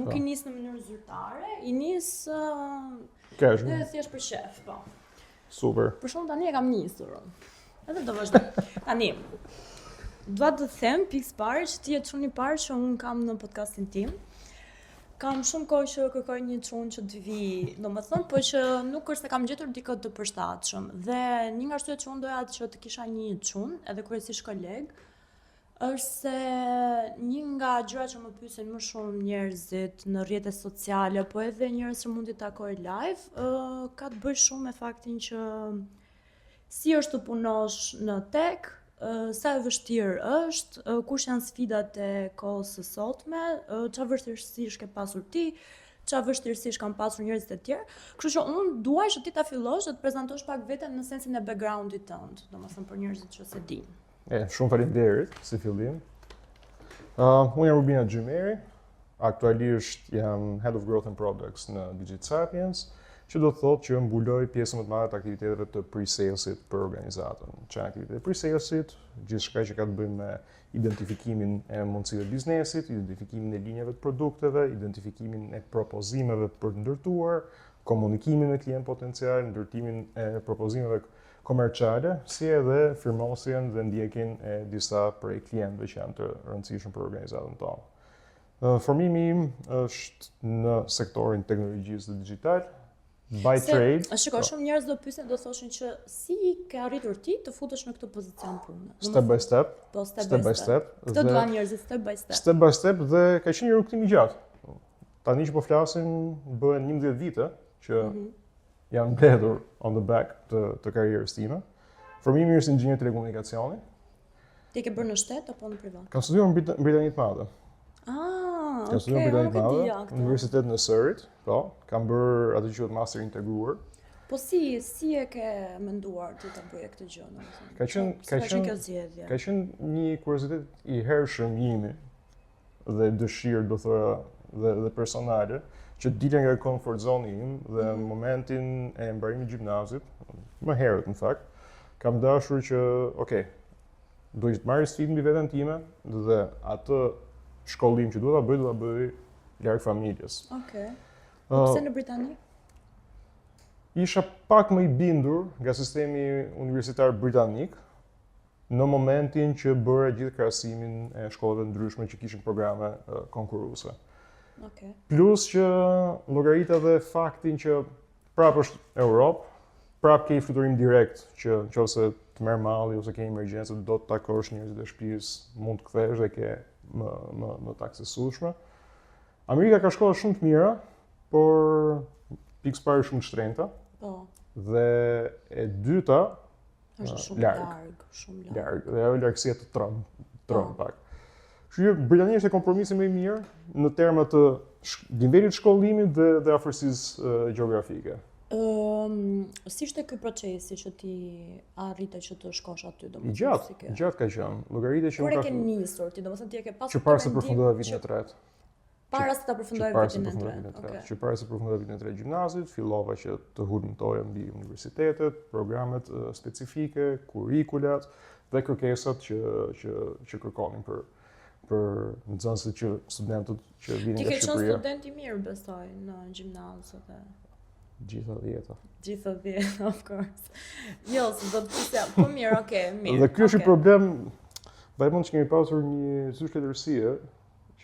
Nuk i nis në mënyrë zyrtare, i nis Casual. dhe thjesht për shef, po. Super. Për shkak tani e kam nisur. Edhe do vazhdoj. Tani dua të them pikë parë që ti je çuni i parë që un kam në podcastin tim. Kam shumë kohë që kërkoj një çun që të vi, domethënë, po që nuk është se kam gjetur dikë të përshtatshëm. Dhe një nga arsyet që unë doja që të kisha një çun, edhe kryesisht koleg, është se një nga gjërat që më pyesin më shumë njerëzit në rrjetet sociale, po edhe njerëz që mund t'i takoj live, ka të bëjë shumë me faktin që si është të punosh në tech, sa e vështirë është, kush janë sfidat e kohës së sotme, çfarë vështirësish ke pasur ti, çfarë vështirësish kanë pasur njerëzit e tjerë. Kështu që unë duaj që ti ta fillosh dhe të prezantosh pak veten në sensin e background-it tënd, domethënë për njerëzit që se dinë. Shumë faleminderit si fillim. Unë jam Rubina Gjymeri, aktualisht jam Head of Growth and Products në Digit Sapiens, që do të thotë që mbuloj pjesën më të madhe të aktiviteteve të pre-salesit për organizatën. Çfarë aktivitete pre-salesit, gjithçka që ka të bëjë me identifikimin e mundësive biznesit, identifikimin e linjave të produkteve, identifikimin e propozimeve për të ndërtuar, komunikimin me klient potencial, ndërtimin e propozimeve komerciale, si edhe firmosjen dhe ndjekin e disa prej klientëve që janë të rëndësishëm për organizatën tonë. Formimi im është në sektorin teknologjisë dhe digital. By trade. Shiko, shumë njerëz do pyesin, do thoshin që si ke arritur ti të futesh në këtë pozicion pune. Step by step. Po, step by step. Këtë duan njerëzit step by step. Step by step dhe ka qenë një rrugtim i gjatë. Tani që po flasim, bëhen 11 vite që jam mbledhur on the back të karrierës time. Formimi është inxhinier telekomunikacioni. Ti ke bërë në shtet apo në privat? Kam studiuar në Britaninë të Madhe. Kam studiuar në Britaninë të Madhe, në Universitetin e Surreyt, po, kam bërë atë që quhet master integruar. Po si e ke menduar ti ta bëje këtë gjë, domethënë? Ka qenë një kuriozitet i hershëm imi dhe dëshirë, do thoya, dhe personale, që dilja nga comfort zone im dhe në momentin e mbarimit gjimnazit, më herët në fakt, kam dashur që, do të marr sfidën mbi veten time dhe atë shkollim që do ta bëj larg familjes. Po pse në Britani? Isha pak më i bindur nga sistemi universitar britanik në momentin që bëra gjithë krahasimin e shkollave ndryshme që kishin programe konkurruese. Plus që llogarit edhe faktin që prapë është Europë, prapë ke fluturim direkt që nëse të merr malli ose ke emergjencë do të takosh njerëzit e shtëpisë, mund të kthesh dhe ke më të aksesueshme. Amerika ka shkolla shumë të mira, por pikë parë shumë të shtrenjta. Po. Dhe e dyta është shumë larg. Dhe ajo largësia të trëm pak. Kështu që Britania është kompromisi më i mirë në terma të nivelit shkollimit dhe afërsisë gjeografike. Si ishte ky procesi që ti arrite që të shkosh aty, domethënë? Gjatë ka qenë. Llogaritë që kur e ke nisur ti, domethënë ti e ke pasur që para se përfundova vitin e tretë. Para se ta përfundoja vitin e tretë. Që para se përfundova vitin e tretë gjimnazit, fillova që të hulumtoja mbi universitetet, programet specifike, kurrikulat dhe kërkesat që kërkonin për nxënësit që studentët që vinin nga Shqipëria. Ti ke qenë student i mirë besoj në gjimnaz edhe Gjitha 10. Gjitha 10, of course. Jo, se do të pisja, po mirë, mirë. Dhe ky është i problem, vajmon që kemi pasur një zysh letërsie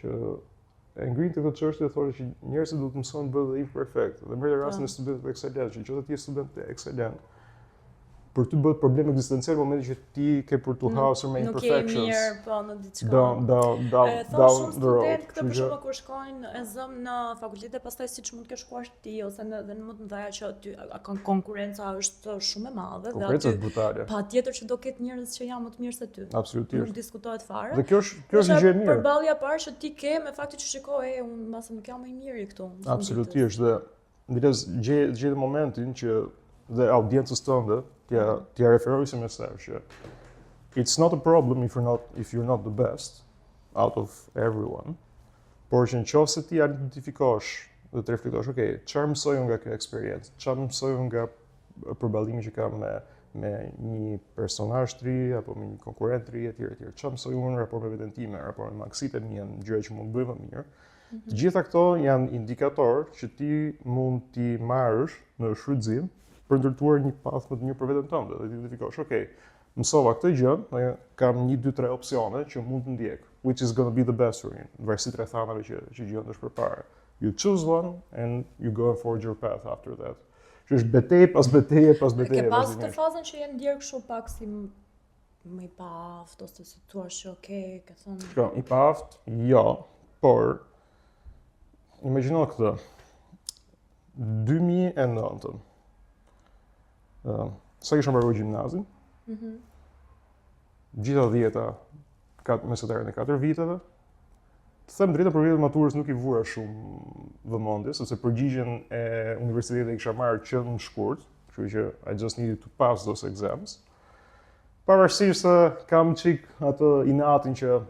që e ngrinte këtë çështje dhe thotë që njerëzit duhet të mësojnë të bëhen imperfekt. Dhe merr rastin e studentëve ekselent, që nëse ti je student ekselent, për ty bëhet problem ekzistencial në momentin që ti ke për tu hasur me imperfections. Nuk je mirë, po në diçka. Down the road. Këtë për shembull kur shkojnë e zëm në fakultete, pastaj siç mund të kesh shkuar ti ose në më të mëdha që aty konkurenca është shumë e madhe dhe aty është brutale. Patjetër që do ketë njerëz që janë më të mirë se ty. Absolutisht. Nuk diskutohet fare. Dhe kjo është gjë e mirë. Përballja e parë që ti ke me faktin që shikoj, unë mbase nuk jam më i miri këtu. Absolutisht dhe mbas gjetë momentin që dhe audiencës tënde t'ja referoj si mesazh që it's not a problem if you're not the best out of everyone, por që nëse ti identifikosh dhe të reflektosh, çfarë mësoj nga kjo eksperiencë, çfarë mësoj nga përballimi që kam me një personazh të ri apo me një konkurrent të ri etj, çfarë mësoj unë në raport me veten time, raport me maksitë mia, gjëra që mund bëj më mirë. Të gjitha këto janë indikator që ti mund t'i marrësh në shfrytëzim për ndërtuar një path më të mirë për veten tënde dhe ti identifikosh, okay, mësova këtë gjë, dhe kam 1, 2, 3 opsione që mund të ndjek, which is gonna be the best for you, varësisht rrethanave që gjendesh përpara. You choose one and you go and forge your path after that. Që është betejë pas betejë pas betejë. Ke pas të fazën që jenë ndjerë kështu pak si më i paaft, ose si thua që okay, ke thënë. Shko, i paaft, jo, por imagjino këtë. 2009. Sa kisha mbaruar gjimnazin? Gjitha 10-a mesatarën e 4 viteve. Të them drejtë, për vitet maturës nuk i vura shumë vëmendje, sepse përgjigjen e universitetit e kisha marrë që në shkurt, kështu që I just needed to pass those exams. Pavarësisht se kam çik atë inatin që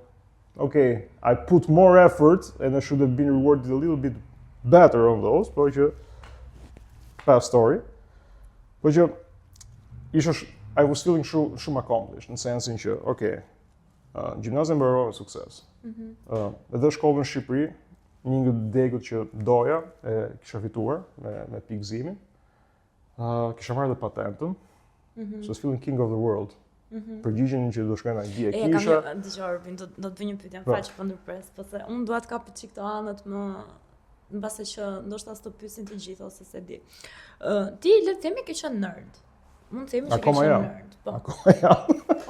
okay, I put more effort and I should have been rewarded a little bit better on those, por që past story. Po që I was feeling shumë accomplished, në sensin që, okay, gjimnazia mbarova me sukses. Edhe shkollën në Shqipëri, një nga degët që doja, e kisha fituar me pikëzimin. Kisha marrë dhe patentën, so I was feeling king of the world. Përgjigjen që do shkoj në Angli e kisha. Dëgjoj, do të bëj një pyetje, më fal që po ndërpres, po se unë dua të kap çik të anët më mbase që ndoshta s'të pyesin të gjithë ose se di. Ti le të themi ke qenë nerd. Mund të themi që ke qenë nerd, po. Akoma jam.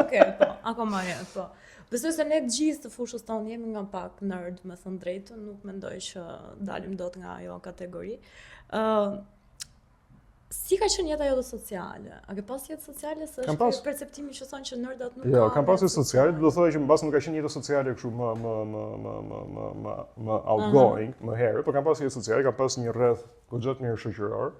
Okej, po, akoma jam, po. Besoj se ne të gjithë të fushës tonë jemi nga pak nerd, me thënë drejtën, nuk mendoj që dalim dot nga ajo kategori. Si ka qenë jeta jote sociale? A ke pas jetë sociale, se është perceptimi që thonë që nerdat nuk Jo, kam pas jetë sociale, do thojë që mbas nuk ka qenë jetë sociale kështu më outgoing, më herë, por kam pas jetë sociale, kam pas një rreth goxha të mirë shoqëror.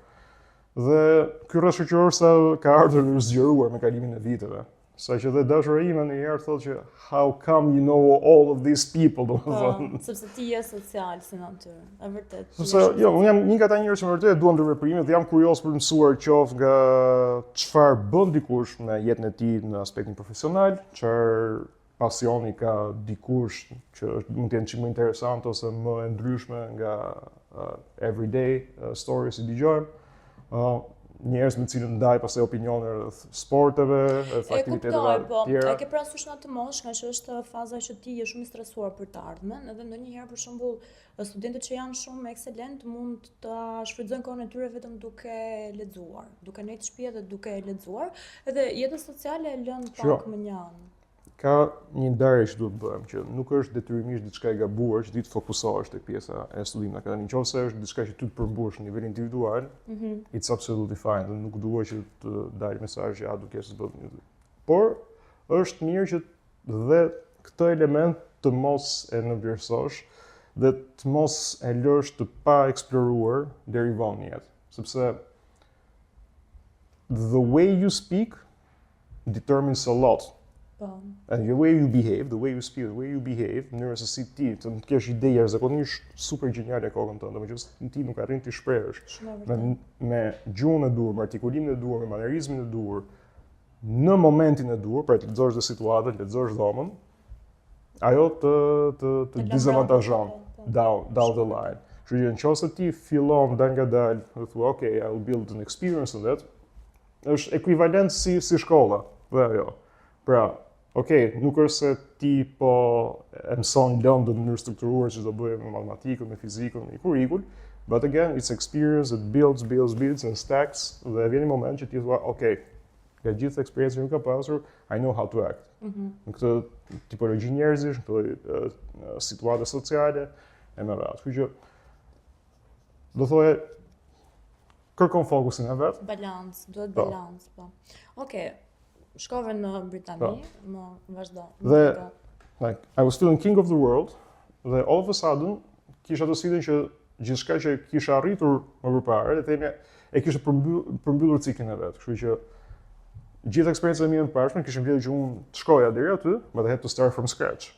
Dhe ky rreth shoqëror ka ardhur në zgjeruar me kalimin e viteve. Sa që dhe dashura ime në herë thotë që how come you know all of these people, domethënë. Sepse ti je social si natyrë, e vërtet. Sepse jo, unë jam një nga ata njerëz që vërtet duan ndërveprime dhe jam kurioz për të mësuar qoftë nga çfarë bën dikush me jetën e tij në aspektin profesional, çfarë pasioni ka dikush që mund të jenë çik më interesante ose më e ndryshme nga everyday stories që dëgjojmë. Njerëz me cilën ndaj pastaj opinione rreth sporteve, rreth aktiviteteve të tjera. E ke parasysh në atë moshë, nga që është faza që ti je shumë i stresuar për të ardhmen, edhe ndonjëherë për shembull studentët që janë shumë ekselent mund ta shfrytëzojnë kohën e tyre vetëm duke lexuar, duke nejtë në shtëpi dhe duke lexuar, edhe jetën sociale e lën pak më njan. Ka një ndarje që duhet bëjmë, që nuk është detyrimisht diçka e gabuar që ti të fokusohesh tek pjesa e studimit akademik. Nëse është diçka që ty të përmbush në nivel individual, it's absolutely fine, dhe nuk duhet që të dalë mesazh që do kesh të bësh. Por është mirë që dhe këtë element të mos e nënvlerësosh dhe të mos e lësh të pa eksploruar deri vonë në jetë, sepse the way you speak determines a lot. And the way you behave, the way you speak, the way you behave, në mënyrë se si ti të kesh ide jashtëzakonisht super geniale e kokën tënde, megjithëse ti nuk arrin të shprehësh me gjuhën e duhur, me artikulimin e duhur, me manerizmin e duhur, në momentin e duhur, pra të lexosh dhe situatën, të lexosh dhomën, ajo të dizavantazhon down the line. Kështu që nëse ti fillon dal nga dal, dhe thua, okay, I will build an experience on that, është ekuivalent si shkolla, dhe ajo. Pra, okay, nuk është se ti po e mëson lëndën në mënyrë strukturuar që do bëjë me matematikën, me fizikën, me kurrikull, but again, it's experience that builds and stacks, dhe vjen një moment që ti thua, okay, nga gjithë eksperiencën që kam pasur, I know how to act. Në këtë tipologji njerëzish, në këtë situata sociale, e me radhë. Kështu që do thoje, kërkon fokusin e vet. Balans, duhet balans, po. Okej. Shkove në Britani, më vazhdo. Dhe, like, I was feeling king of the world, dhe all of a sudden, kisha të sfidën që gjithçka që kisha arritur më përpara, le të themi, e kisha përmbyllur ciklin e vet. Kështu që gjithë eksperiencën e mia e përparshme kishim vjedhur që unë të shkoja deri aty, but I had to start from scratch.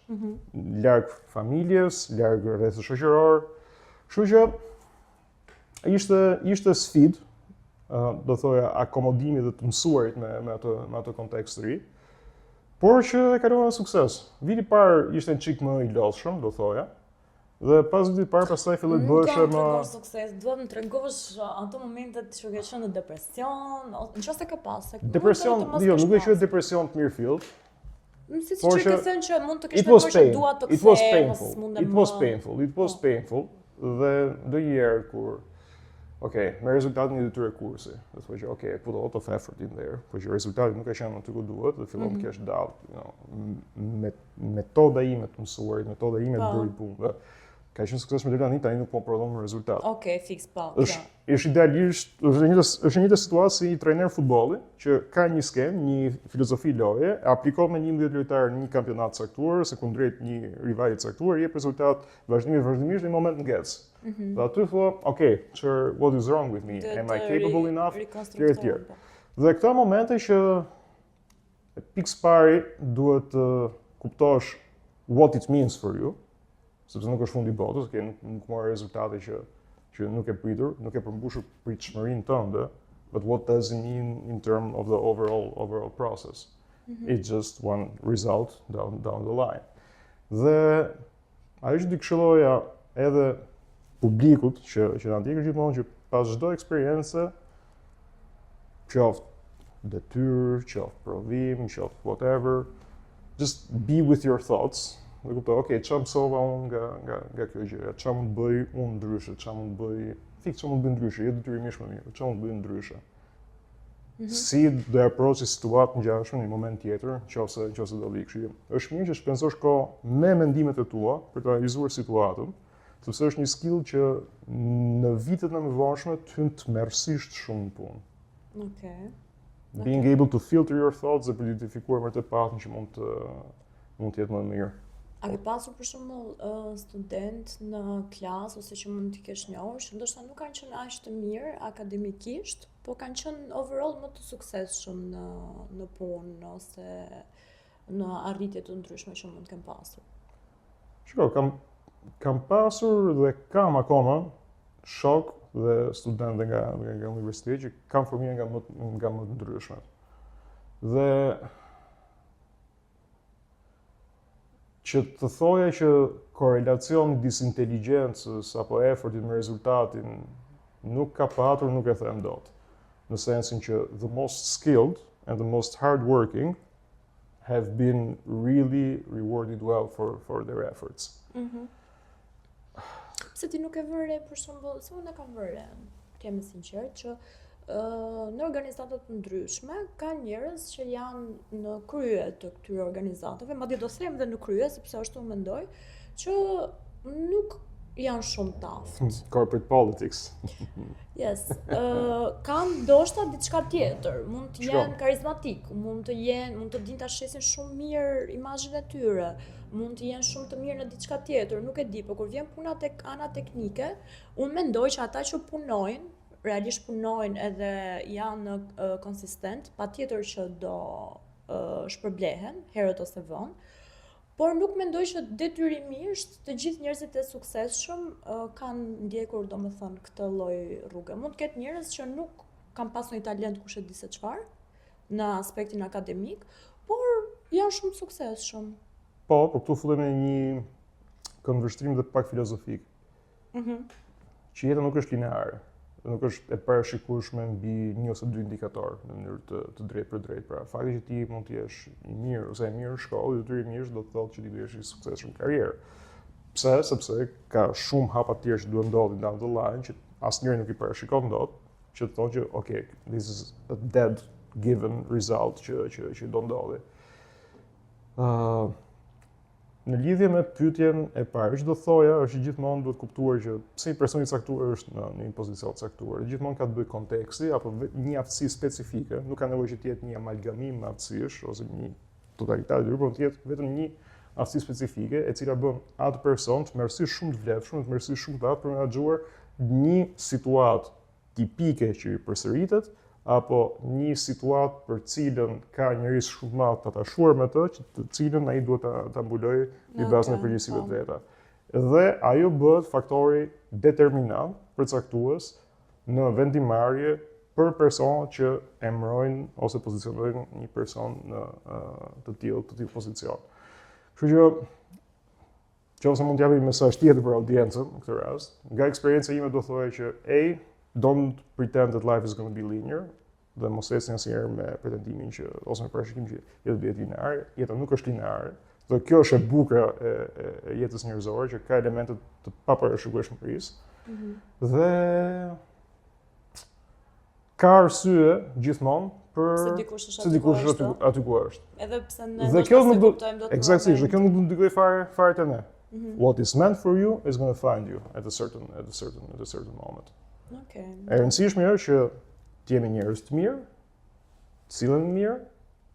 Larg familjes, larg rrethit shoqëror. Kështu që ishte sfidë, do thoja akomodimi dhe të mësuarit me atë kontekst të ri, por që e kalova me sukses. Viti i parë ishte një çik më i lodhshëm, do thoja. Dhe pas vitit parë pastaj fillet bëhesh më më sukses, duhet më tregosh ato momentet që ke qenë në depresion, nëse ka pas. depresion, jo, nuk e quhet depresion të mirë fill. Si por që që ke thënë që mund të kesh It was nevojë që pain. dua të It was kthej, painful. mundem It was më- painful. It was painful. Dhe do një herë kur me rezultatin e detyre kursi. Dhe thua që put a lot of effort in there, por që rezultati nuk ka qenë aty ku duhet, dhe fillon të kesh doubt, metoda ime të mësuarit, metoda ime të bërit punë. Dhe ka qenë sukses me tani nuk po prodhon rezultat. Fix po. Është idealisht, është një situatë si një trajner futbolli që ka një skem, një filozofi loje, aplikon me 11 lojtarë në një kampionat caktuar, se kundrejt një rivalit caktuar, jep rezultat vazhdimisht në një moment ngec. Dhe aty thua, what is wrong with me? Am I capable enough? Tjerë. Dhe këta momente që pikë pari duhet të kuptosh what it means for you, sepse nuk është fundi botës, nuk morë rezultate që nuk e pritur, nuk e përmbushur pritshmërinë tënde, but what does it mean in terms of the overall process? It's just one result down the line. Dhe ajo që di këshilloja edhe publikut që na ndjek gjithmonë që pas çdo eksperiencë, qoftë detyrë, qoftë provim, qoftë whatever, just be with your thoughts. Dhe kuptoj, çfarë mësova unë nga kjo gjë, çfarë mund të bëj unë ndryshe, çfarë mund të bëj, çfarë mund të bëj ndryshe, jo detyrimisht më mirë, çfarë mund të bëj ndryshe. Si do e approach situatën ngjashme në një moment tjetër, nëse do vi kështu. Është mirë që shpenzosh kohë me mendimet e tua për të analizuar situatën, sepse është një skill që në vitet e mëdhenshme të hyn tmerrsisht shumë në punë. Being able to filter your thoughts dhe për të identifikuar më të paktën që mund të jetë më mirë. A ke pasur për shembull student në klasë ose që mund t'i kesh njohur që ndoshta nuk kanë qenë aq të mirë akademikisht, po kanë qenë overall më të suksesshëm në punë ose në arritje të ndryshme që mund të kenë pasur? Shiko, kam pasur dhe kam akoma shok dhe studentë nga universiteti që kanë fëmijë nga më të ndryshmet. Dhe që të thoja që korelacion midis inteligjencës apo efortit me rezultatin nuk ka patur, nuk e them dot. Në sensin që the most skilled and the most hardworking have been really rewarded well for their efforts. Pse ti nuk e vëre për shembull, se unë e kam vëre, të jam sinqert që në organizatat të ndryshme ka njerëz që janë në krye të këtyre organizatave, madje do them dhe në krye sepse ashtu mendoj, që nuk janë shumë taft. Corporate politics. Yes. Kanë ndoshta diçka tjetër, mund të jenë karizmatik, mund të dinë ta shesin shumë mirë imazhin e tyre, mund të jenë shumë të mirë në diçka tjetër, nuk e di, por kur vjen puna tek ana teknike, unë mendoj që ata që punojnë realisht punojnë edhe janë konsistent, patjetër që do shpërblehen herët ose vonë, por nuk mendoj që detyrimisht të gjithë njerëzit e suksesshëm kanë ndjekur domethënë këtë lloj rruge. Mund të ketë njerëz që nuk kanë pasur një talent kush e di se çfarë në aspektin akademik, por janë shumë suksesshëm. Po këtu fillojmë me një këndvështrim dhe pak filozofik. Që jeta nuk është lineare. Nuk është e parashikueshme mbi një ose dy indikatorë në mënyrë të drejtë për drejtë. Pra, fakti që ti mund të jesh i mirë ose e mirë në shkollë, detyrimisht do të thotë që ti do jesh i suksesshëm në karrierë. Pse? Sepse ka shumë hapa të tjerë që duhet ndodhin down the line që asnjëri nuk i parashikon dot, që të thonë që this is a dead given result që do ndodhi. Në lidhje me pyetjen e parë, që do thoja është që gjithmonë duhet kuptuar që pse një person i caktuar është në një pozicion të caktuar. Gjithmonë ka të bëjë konteksti apo një aftësi specifike, nuk ka nevojë që të jetë një amalgamim aftësish ose një totalitar dy, por të jetë vetëm një aftësi specifike e cila bën atë person të mërësisht shumë të vlefshëm, të mërësisht shumë të atë për menaxhuar një situatë tipike që i përsëritet apo një situatë për cilën ka një risk shumë të madh të atachuar me të cilën ai duhet ta mbulojë në bazën e përgjegjësive të veta. Dhe ajo bëhet faktori determinant përcaktues në vendimarrje për personat që emërojnë ose pozicionojnë një person në të tillë pozicion. Kështu që Qofse mund t'japi mesazh tjetër për audiencën në këtë rast. Nga eksperjenca ime do thoya që don't pretend that life is going to be linear, dhe mos ecni asnjëherë me pretendimin që ose me parashikim që jeta do jetë lineare, jeta nuk është lineare. Dhe kjo është e bukur e jetës njerëzore që ka elemente të paparashikueshmërisë. Dhe ka arsye gjithmonë për Se dikush është aty ku është. Edhe pse ne Dhe kjo nuk do kuptojmë dot. Eksaktësisht, dhe kjo nuk do të ndikojë fare te ne. What is meant for you is going to find you at a certain moment. Okay. E rëndësishme është që të jemi njerëz të mirë, të sillen mirë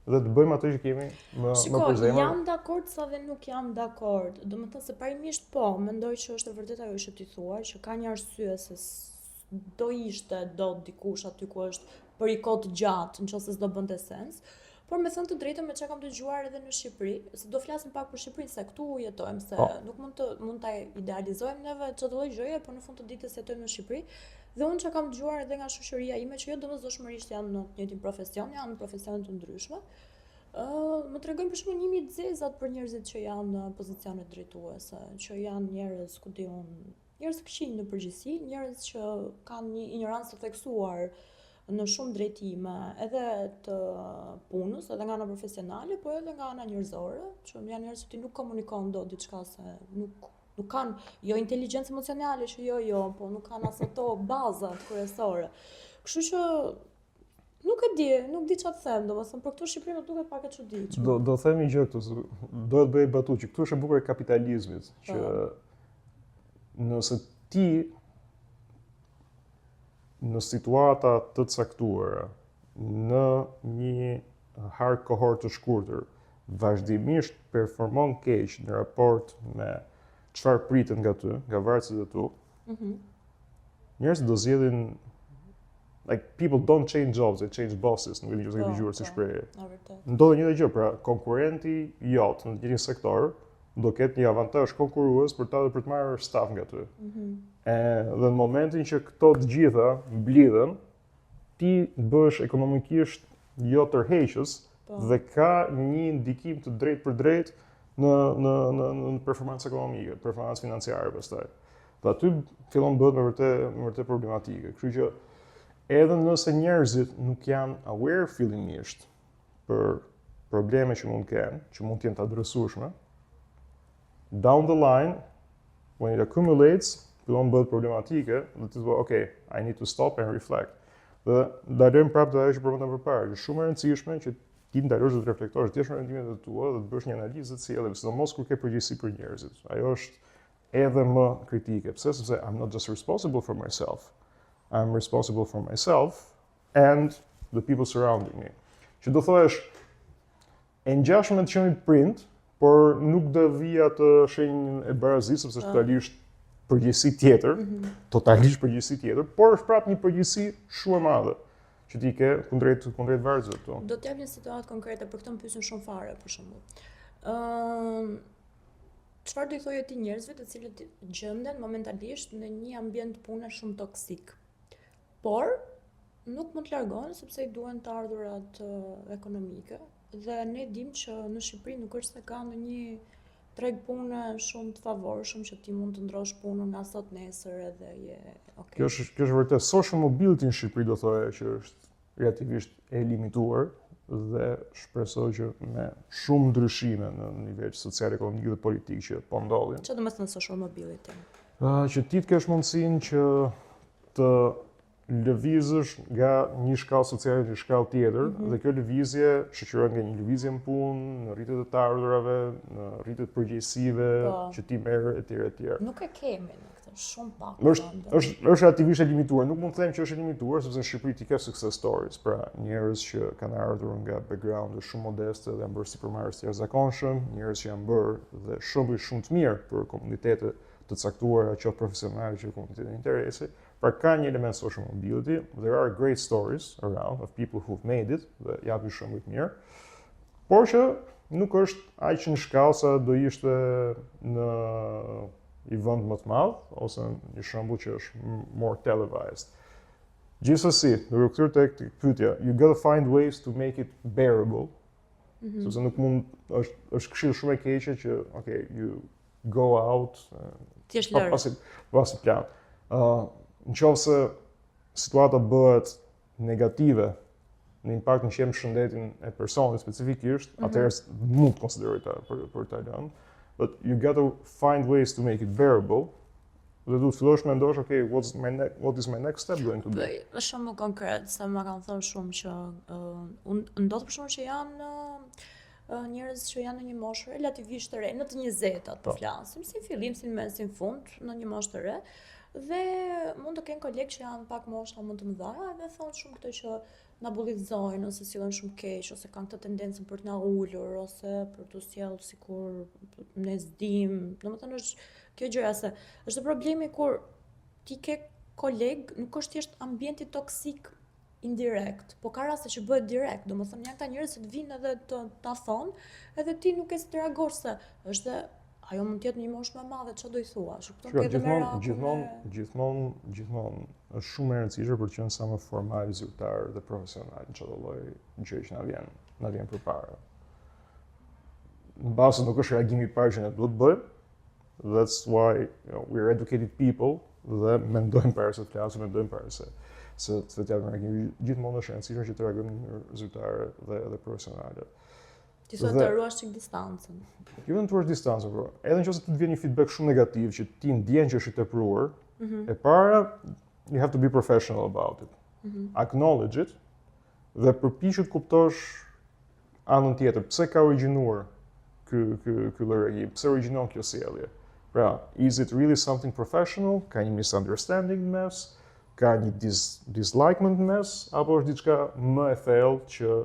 dhe të bëjmë atë që kemi më për zemër. Jam dakord sa dhe nuk jam dakord. Domethënë se parimisht mendoj që është e vërtetë ajo që ti thua, që ka një arsye se do ishte dikush aty ku është për i kohë të gjatë, nëse s'do bënte sens. Por me thënë të drejtën, me çka kam dëgjuar edhe në Shqipëri, se do flasim pak për Shqipërinë, se këtu jetojmë, se nuk mund ta idealizojmë neve çdo lloj gjëje, por në fund të ditës jetojmë në Shqipëri. Dhe unë që kam dëgjuar edhe nga shoqëria ime, që jo domosdoshmërisht janë në të njëjtin profesion, janë në profesione të ndryshme, më tregojnë për shembull një mjet zezat për njerëzit që janë në pozicione drejtuese, që janë njerëz, ku di unë, njerëz të këqij në përgjithësi, njerëz që kanë një ignorancë të theksuar në shumë drejtime, edhe të punës, edhe nga ana profesionale, po edhe nga ana njerëzore, që janë njerëz që ti nuk komunikon dot diçka se nuk kanë jo inteligjencë emocionale, që jo, po nuk kanë as ato bazat kryesore. Kështu që nuk di çfarë të them, domethënë për këtu Shqipëri më duket pak e çuditshme. Do themi gjë këtu, do të bëj batutë që këtu është e bukur e kapitalizmit, që nëse ti në situata të caktuara, në një hark kohor të shkurtër, vazhdimisht performon keq në raport me çfarë pritet nga ty, nga varësit e tu, njerëzit do zgjedhin, like people don't change jobs, they change bosses, nuk e di nëse ke dëgjuar si shprehje. Ndodhe një gjë, pra konkurrenti jot në një sektor do ketë një avantazh konkurrues për të marrë staf nga ty. Dhe në momentin që këto të gjitha mblidhen, ti bësh ekonomikisht jo tërheqës dhe ka një ndikim të drejtë për drejtë në performancë ekonomike, performancë financiare pastaj. Dhe aty fillon bëhet me vërtet problematike. Kështu që edhe nëse njerëzit nuk janë aware fillimisht për probleme që mund kenë, që mund të jenë të adresueshme, down the line, when it accumulates, fillon bëhet problematike, dhe ti thua, okay, I need to stop and reflect. Dhe ndalojmë prapë të ajo që përmendëm përpara, është shumë e rëndësishme që ti ndalosh dhe të reflektosh, të jesh në rendimet e tua dhe të bësh një analizë të cilave, sidomos kur ke përgjegjësi për njerëzit. Ajo është edhe më kritike. Pse? Sepse I'm not just responsible for myself. I'm responsible for myself and the people surrounding me. Që do thosh, e ngjashme të qenit prind, por nuk do vija të shenjën e barazisë, sepse është totalisht përgjegjësi tjetër, por është prapë një përgjegjësi shumë e madhe që ti ke kundrejt varësve këtu. Do të jap një situatë konkrete, për këtë më pyesin shumë fare, për shembull. Çfarë do i thojë ti njerëzve të cilët gjenden momentalisht në një ambient pune shumë toksik, por nuk mund të largohen sepse i duhen të ardhurat ekonomike, dhe ne dim që në Shqipëri nuk është se ka ndonjë treg pune shumë të favorshëm që ti mund të ndrosh punën nga sot nesër edhe je okay. Kjo është vërtet. Social mobility në Shqipëri do thoya që është relativisht e limituar dhe shpresoj që me shumë ndryshime në nivel social, ekonomik dhe politik që po ndodhin. Çfarë do të thënë social mobility? Që ti të kesh mundësinë që të lëvizësh nga një shkallë sociale në një shkallë tjetër, dhe kjo lëvizje shoqërohet nga një lëvizje në punë, në rritje të ardhurave, në rritje të përgjegjësive që ti merr etj. Nuk e kemi në këtë, shumë pak. Është relativisht e limituar. Nuk mund të them që është e limituar, sepse në Shqipëri ti ke success stories, pra njerëz që kanë ardhur nga backgrounde shumë modeste dhe janë bërë sipërmarrës të jashtëzakonshëm, njerëz që janë bërë dhe shumë të mirë për komunitete të caktuara, qoftë profesionale, qoftë komunitete interesi. Pra ka një element social mobility, there are great stories around of people who've made it, dhe japi shumë të mirë, por që nuk është aq në shkallë sa do ishte në një vend më të madh, ose një shembull që është more televised. Gjithsesi, duke kthyer tek pyetja, you gotta find ways to make it bearable. Sepse nuk mund, është këshill shumë e keqe që, okay, go out, Ti je lërë. pasi plan. Në qoftë se situata bëhet negative, në impakt në qenë shëndetin e personit specifikisht, atëherë mund të konsideroj ta për ta lënë. But you gotta find ways to make it bearable. Dhe du të fillosh mendosh, okay, what is my next step going to be? Është shumë konkret, se më kanë thënë shumë që unë ndodh për shumë që janë njerëz që janë në një moshë relativisht të re, në të 20-tat po flasim, si në fillim, si në mes, si në fund, në një moshë të re, dhe mund të kenë kolegë që janë pak mosha mund të mëdha dhe thonë shumë këtë që na bullizojnë ose sillen shumë keq ose kanë këtë tendencën për të na ulur ose për të sjellë sikur ne zdim. Domethënë është kjo gjëja se është problemi kur ti ke koleg, nuk është thjesht ambienti toksik indirekt, po ka raste që bëhet direkt. Domethënë janë këta njerëz që të vinë edhe ta thonë, edhe ti nuk e si të reagosh se është ajo mund të jetë një moshë më e madhe, çfarë do i thuash? Gjithmonë është shumë e rëndësishme për të qenë sa më formal, zyrtar dhe profesional në çdo lloj gjëje që na vjen përpara. Mbase nuk është reagimi i parë që ne duhet të bëjmë. That's why we're educated people dhe mendojmë para se të flasim, mendojmë para se të japim reagim. Gjithmonë është e rëndësishme që të reagojmë në mënyrë zyrtare dhe profesionale. Ti thua të ruash çik distancën. Jo vetëm të ruash distancën, por edhe nëse të vjen një feedback shumë negativ që ti ndjen që është i tepruar, e para you have to be professional about it. Acknowledge it dhe përpiqu të kuptosh anën tjetër, pse ka origjinuar ky lloj reagimi, pse origjinon kjo sjellje. Pra, is it really something professional? Ka një misunderstanding në mes? Ka një dislikement në mes? Apo është diçka më e thellë që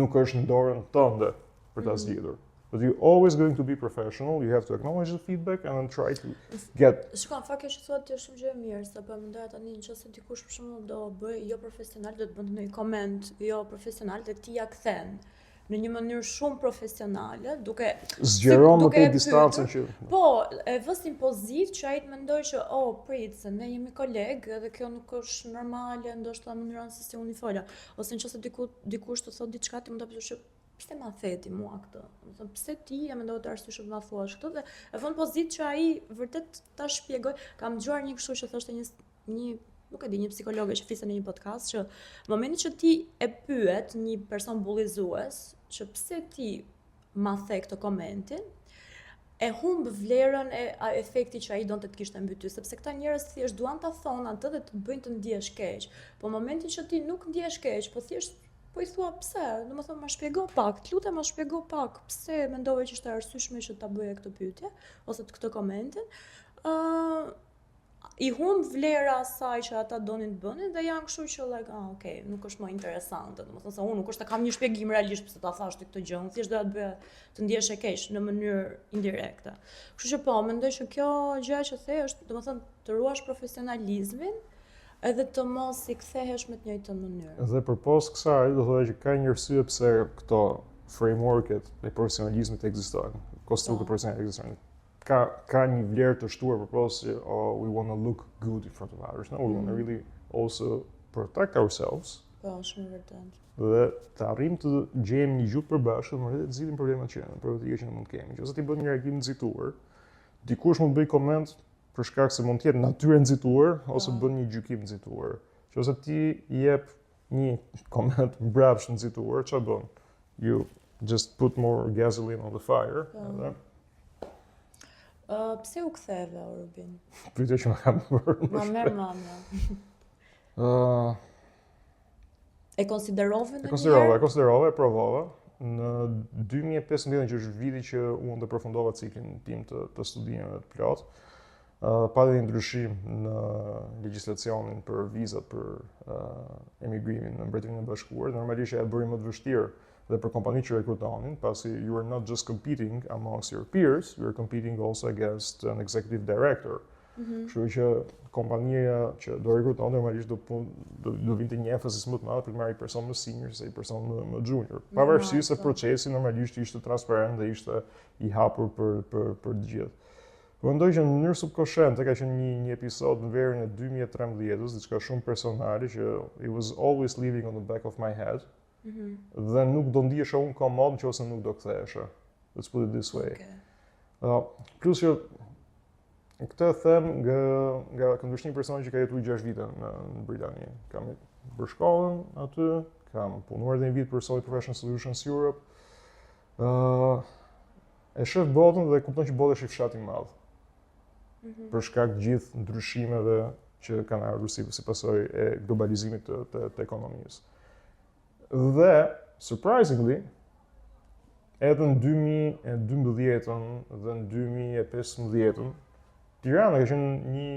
nuk është në dorën tënde për ta zgjidhur. But you're always going to be professional, you have to acknowledge the feedback and then try to get... Shkon, fakt që thua ti është shumë gjë e mirë, se po mendoja tani nëse dikush për shembull do bëj jo profesional, do të bënte një koment jo profesional dhe ti ja kthen në një mënyrë shumë profesionale, duke zgjeron më tej distancën që po, e vë si pozitiv që ai të mendojë që prit se ne jemi kolegë dhe kjo nuk është normale, ndoshta mënyra se si unë i fola, ose nëse dikush të thotë diçka ti mund ta pyesësh pse ma theti mua këtë? Domethënë pse ti e mendove të arsyeshëm ma thuash këtë dhe e vën pozitiv që ai vërtet ta shpjegoj. Kam dëgjuar një kështu që thoshte një nuk e di, një psikologe që flisën në një podcast që momenti që ti e pyet një person bullizues që pse ti ma the këtë komentin, e humb vlerën e efektit që ai donte të kishte mbi ty, sepse këta njerëz thjesht duan ta thonë atë dhe të bëjnë të ndihesh keq. Po momentin që ti nuk ndihesh keq, po thjesht po i thua pse, domethënë ma shpjego pak, të lutem ma shpjego pak pse mendove që është e arsyeshme që ta bëje këtë pyetje ose këtë komentin. I humb vlera asaj që ata donin të bënin dhe janë kështu që okay, nuk është më interesante. Domethënë se unë nuk është të kam një shpjegim realisht pse ta thash ti këtë gjë, unë thjesht doja të bëja të ndihesh e keq në mënyrë indirekte. Kështu që po, mendoj që kjo gjë që the është, domethënë të ruash profesionalizmin edhe të mos i kthehesh me të njëjtën mënyrë. Dhe përpos kësaj, do thoya që ka një arsye pse këto frameworket e profesionalizmit ekzistojnë, konstrukte profesionale ekzistojnë. Ka një vlerë të shtuar përpos që we want to look good in front of others. No, we want to really also protect ourselves. Po, shumë vërtet. Dhe të arrijmë të gjejmë një gjuhë përbashkët, më të zgjidhim problemet që janë, problematike që ne mund të kemi. Nëse ti bën një reagim nxituar, dikush mund të bëj koment për shkak se mund të jetë natyrë nxituar ose bën një gjykim nxituar. Nëse ti jep një koment mbrapsht nxituar, çfarë bën? You just put more gasoline on the fire. Pse u ktheve, Rubin? Pyetja që më kam bërë. Ma merr mendja. E konsiderove në E konsiderova, e provova. Në 2015, që është viti që unë të përfundova ciklin tim të studimeve të plot, pa dhe një ndryshim në legjislacionin për vizat për emigrimin në Mbretërinë e Bashkuar, normalisht e bëri më të vështirë dhe për kompanitë që rekrutonin, pasi you are not just competing amongst your peers, you are competing also against an executive director. Kështu që kompania që do rekruton normalisht do vinte një emphasis më të madh për të marrë një person më senior se një person më junior. Pavarësisht se procesi normalisht ishte transparent dhe ishte i hapur për të gjithë. Mendoj që në mënyrë subkoshente ka qenë një episod në verën e 2013, diçka shumë personale që it was always living on the back of my head. Dhe nuk do ndihesha unë komod nëse nuk do kthehesha. Let's put it this way. Plus që këtë them nga këndvështrim një person që ka jetuar 6 vite në Britani. Kam bërë shkollën aty, kam punuar edhe një vit për Solid Professional Solutions Europe. E shef botën dhe kupton që bota është një fshat i madh. Për shkak të gjithë ndryshimeve që kanë ardhur si pasojë e globalizimit të ekonomisë. Dhe surprisingly, edhe në 2012 dhe në 2015, Tirana ka qenë një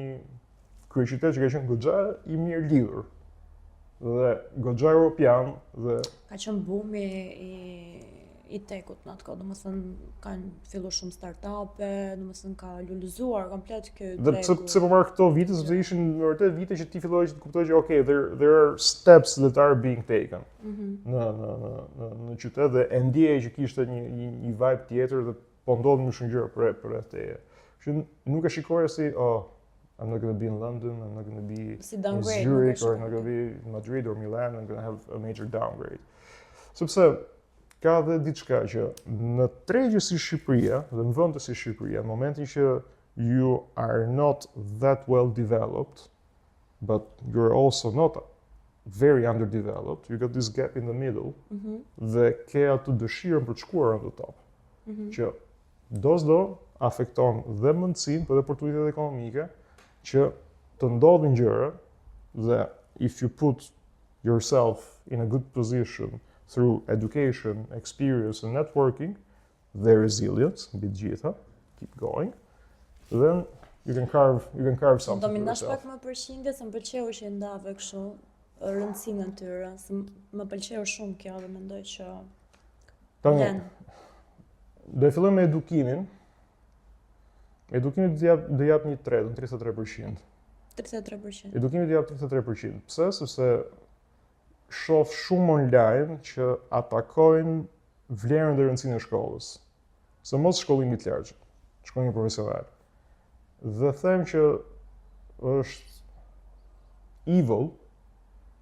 kryeqytet që ka qenë goxha i mirë lidhur. Dhe goxha europian dhe Ka qenë bumi i tekut në atë kohë, domethënë kanë filluar shumë startupe, domethënë ka lulëzuar komplet ky dhe pse po marr këto vite sepse ishin në vërtet vite që ti filloi të kuptoj që okay, there are steps that are being taken në qytet dhe e ndjeje që kishte një vibe tjetër dhe po ndodhin më shumë gjëra për teje. Që nuk e shikoja si I'm not going to be in London, I'm not going to be in Zurich, or I'm not going to be in Madrid or Milan, I'm going to have a major downgrade. Sepse ka dhe diçka që në tregje si Shqipëria dhe në vende si Shqipëria, në momentin që you are not that well developed, but you're also not very underdeveloped, you got this gap in the middle, dhe ke atë dëshirën për të shkuar në top. Që do afekton dhe mundësinë, por edhe oportunitetet ekonomike që të ndodhin gjëra dhe if you put yourself in a good position through education, experience and networking, the resilience, mbi të gjitha, keep going, then you can carve something Do for më ndash yourself. pak më përqindje, se më pëlqeu që ndave kështu rëndësinë e tyre, se më pëlqeu shumë kjo dhe mendoj që Tani, do e filloj me edukimin. Edukimi do jap një 33%. 33%. Edukimi do jap 33%. Pse? Sepse shoh shumë online që atakojnë vlerën dhe rëndësinë e shkollës. Se mos shkollimi të lartë, shkollimi profesional. Dhe them që është evil,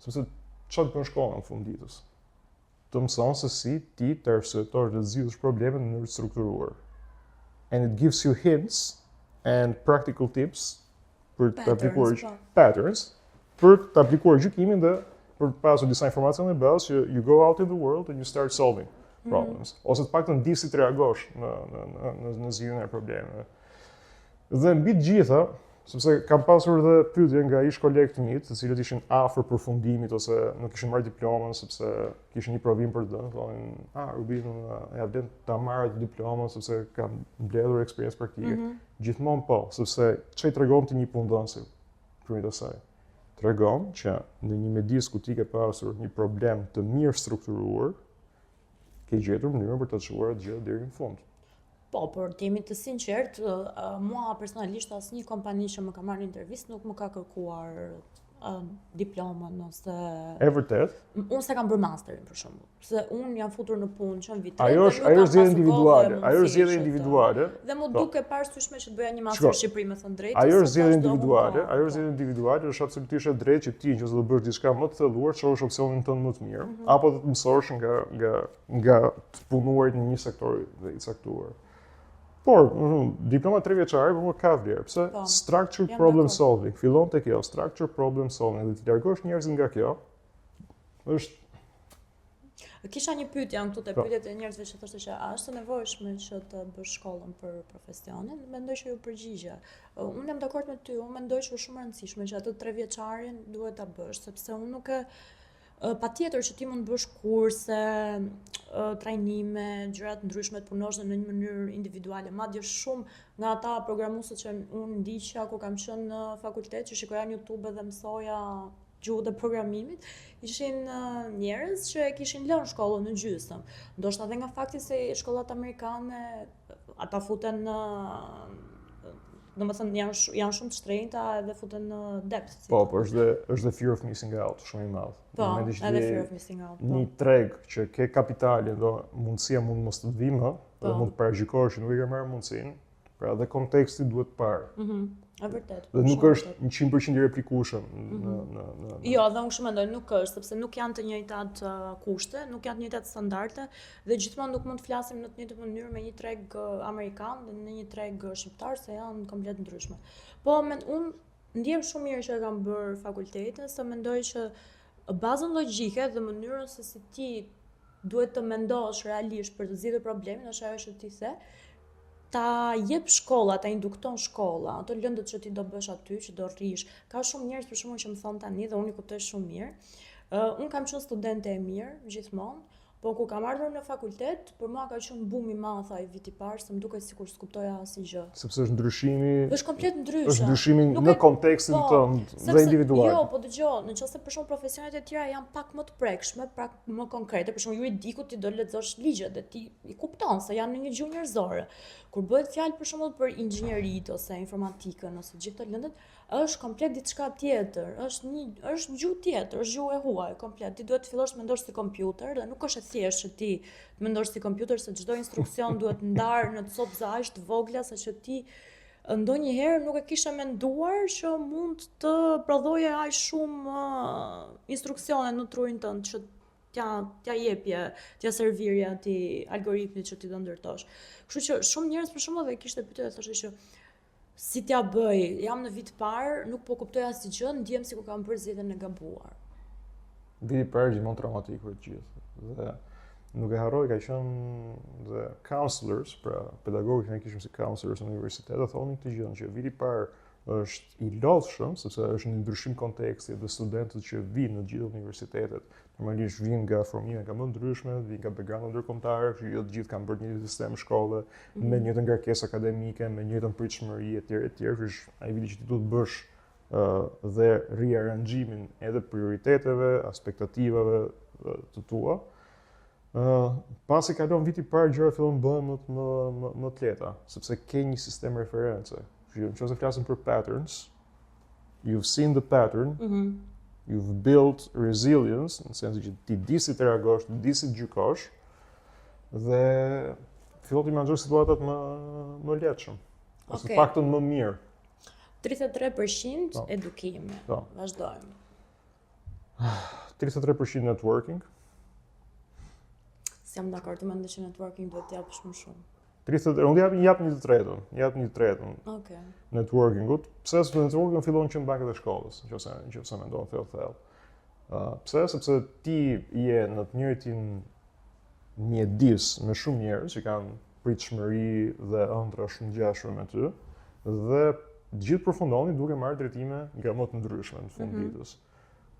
sepse çfarë bën shkolla në fund ditës? Të mëson se si ti të arsyetor të zgjidhësh problemet në mënyrë të strukturuar. And it gives you hints and practical tips për të aplikuar patterns, për të aplikuar gjykimin dhe për të pasur disa informacione bazë që you go out in the world and you start solving problems. Ose të paktën di si të reagosh në zgjidhjen e problemeve. Dhe mbi të gjitha, sepse kam pasur dhe pyetje nga ish kolegë të mi, të cilët ishin afër përfundimit ose nuk kishin marrë diplomën sepse kishin një provim për të dhënë, thonin, Rubin, ja vlen ta marrë atë diplomën sepse kam mbledhur eksperiencë praktike. Gjithmonë po, sepse çai tregon ti një punëdhënësi përmjet asaj. Tregon që në një mjedis ku ti ke pasur një problem të mirë strukturuar, ke gjetur mënyrën për të çuar atë gjë deri në fund. Po, por të jemi të sinqert, mua personalisht asnjë kompani që më ka marrë intervistë nuk më ka kërkuar diplomën ose E vërtet? Unë se kam bërë masterin për shembull. Se unë jam futur në punë që në vit 3. Ajo është zgjedhje individuale. Ajo është zgjedhje individuale. Dhe mu duke parasyshme që të bëja një master në Shqipëri, me thënë drejtë. Ajo është zgjedhje individuale. Ajo është zgjedhje individuale, është absolutisht e drejtë që ti nëse do të bësh diçka më të thelluar, çosh opsionin tënd më të mirë, apo të mësosh nga të punuarit në një sektor i caktuar. Por, diploma 3 vjeçare për mua ka vlerë. Pse? Structured problem solving. Fillon te kjo, structured problem solving. Dhe të largosh njerëzit nga kjo, është Kisha një pyetje këtu te pyetjet e njerëzve që thoshte që a është e nevojshme që të bësh shkollën për profesionin? Mendoj që ju përgjigje. Unë jam dakord me ty, unë mendoj që është shumë e rëndësishme që atë 3 vjeçarin duhet ta bësh, sepse unë nuk e patjetër që ti mund të bësh kurse, trajnime, gjëra të ndryshme të punosh në një mënyrë individuale. Madje shumë nga ata programuesët që unë ndiqja kur kam qenë në fakultet, që shikoja në YouTube dhe mësoja gjuhën e programimit, ishin njerëz që e kishin lënë shkollën në gjysmë. Ndoshta edhe nga fakti se shkollat amerikane ata futen në domethënë janë shumë të shtrenjta edhe futen në depth. Po, është dhe fear of missing out shumë i madh. Po, edhe fear of missing out. Një treg që ke kapitalin do mundësia mund mos të vi më, dhe mund të paragjikohesh që nuk e ke marrë mundësinë, pra dhe konteksti duhet parë. E vërtet. Dhe nuk shumë është vërtet. 100% i replikueshëm në Jo, dhe unë shumë mendoj nuk është, sepse nuk janë të njëjtat kushte, nuk janë të njëjtat standarde dhe gjithmonë nuk mund të flasim në të njëjtën mënyrë me një treg amerikan dhe në një treg shqiptar se janë komplet ndryshme. Po unë ndjem shumë mirë që e kam bërë fakultetin, se mendoj që bazën logjike dhe mënyrën se si ti duhet të mendosh realisht për të zgjidhur problemin, është ajo që ti the, ta jep shkolla, ta indukton shkolla, ato lëndët që ti do bësh aty, që do rrish. Ka shumë njerëz për shembull që më thon tani dhe unë i kuptoj shumë mirë. Unë kam qenë studente e mirë gjithmonë, po kur kam ardhur në fakultet, për mua ka qenë bum i madh ai viti i parë, se më duket sikur s'kuptoja asgjë. sepse është ndryshimi, Është komplet ndryshe. është ndryshimi Nuk në e- kontekstin po, tënd sepse- dhe individual. Jo, po dëgjoj, nëse për shembull profesionet e tjera janë pak më të prekshme, pak më konkrete, për shembull juridiku ti do lexosh ligjet dhe ti i kupton se janë në një gjuhë njerëzore. Kur bëhet fjalë për shembull për inxhinierit ose informatikën ose gjithë këto lëndët, është komplet diçka tjetër, është gjuhë tjetër, është gjuhë e huaj, komplet. Ti duhet të fillosh të mendosh si kompjuter dhe nuk është e thjeshtë që ti të mendosh si kompjuter se çdo instruksion duhet ndarë në copë aq të vogla sa që ti ndonjëherë nuk e kisha menduar që mund të prodhoje aq shumë instruksione në trurin tënd që t'ja jepje, t'ja servirje atij algoritmit që ti do ndërtosh. Kështu që shumë njerëz për shembull dhe kishte pyetje dhe thoshte që si t'ja bëj, jam në vit parë, nuk po kuptoj asgjë, ndjem sikur kam bërë zgjedhjen e gabuar. Viti i parë gjithmonë traumatik për të gjithë. Dhe nuk e harroj, ka qenë dhe counselors, pra pedagogët që ne kishim si counselors në universitet, dhe thonin këtë gjë që viti i parë është i lodhshëm sepse është një ndryshim konteksti dhe studentët që vinë në gjithë universitetet normalisht vinë nga fëmijë nga më ndryshme, vinë nga background ndërkombëtar, që jo të gjithë kanë bërë një sistem shkolle, me njëjtën ngarkesë akademike, me njëjtën pritshmëri etj etj, që ai viti që ti duhet bësh dhe riaranxhimin edhe prioriteteve, aspektativave të tua. Pasi kalon viti i parë, gjërat fillon bëhen më të lehta, sepse ke një sistem reference. Nëse flasim për patterns, you've seen the pattern, you've built resilience, në sensin që ti di si të reagosh, di si të gjykosh, dhe fillon të menaxhosh situatat më lehtëshëm, ose Okej. paktën më mirë. 33% Po. edukimi. Po. Vazhdojmë. 33% networking, S'jam dakord, të mendoj që networking duhet të japësh më shumë. 30, unë jap një të tretën Okej. networkingut. Pse? Sepse networkingu fillon që në banket e shkollës, nëse mendon thellë. Pse? Sepse ti je në të njëjtin mjedis me shumë njerëz që kanë pritshmëri dhe ëndra shumë ngjashme me ty, dhe gjithë përfundoni duke marrë drejtime nga më të ndryshme në fund ditës.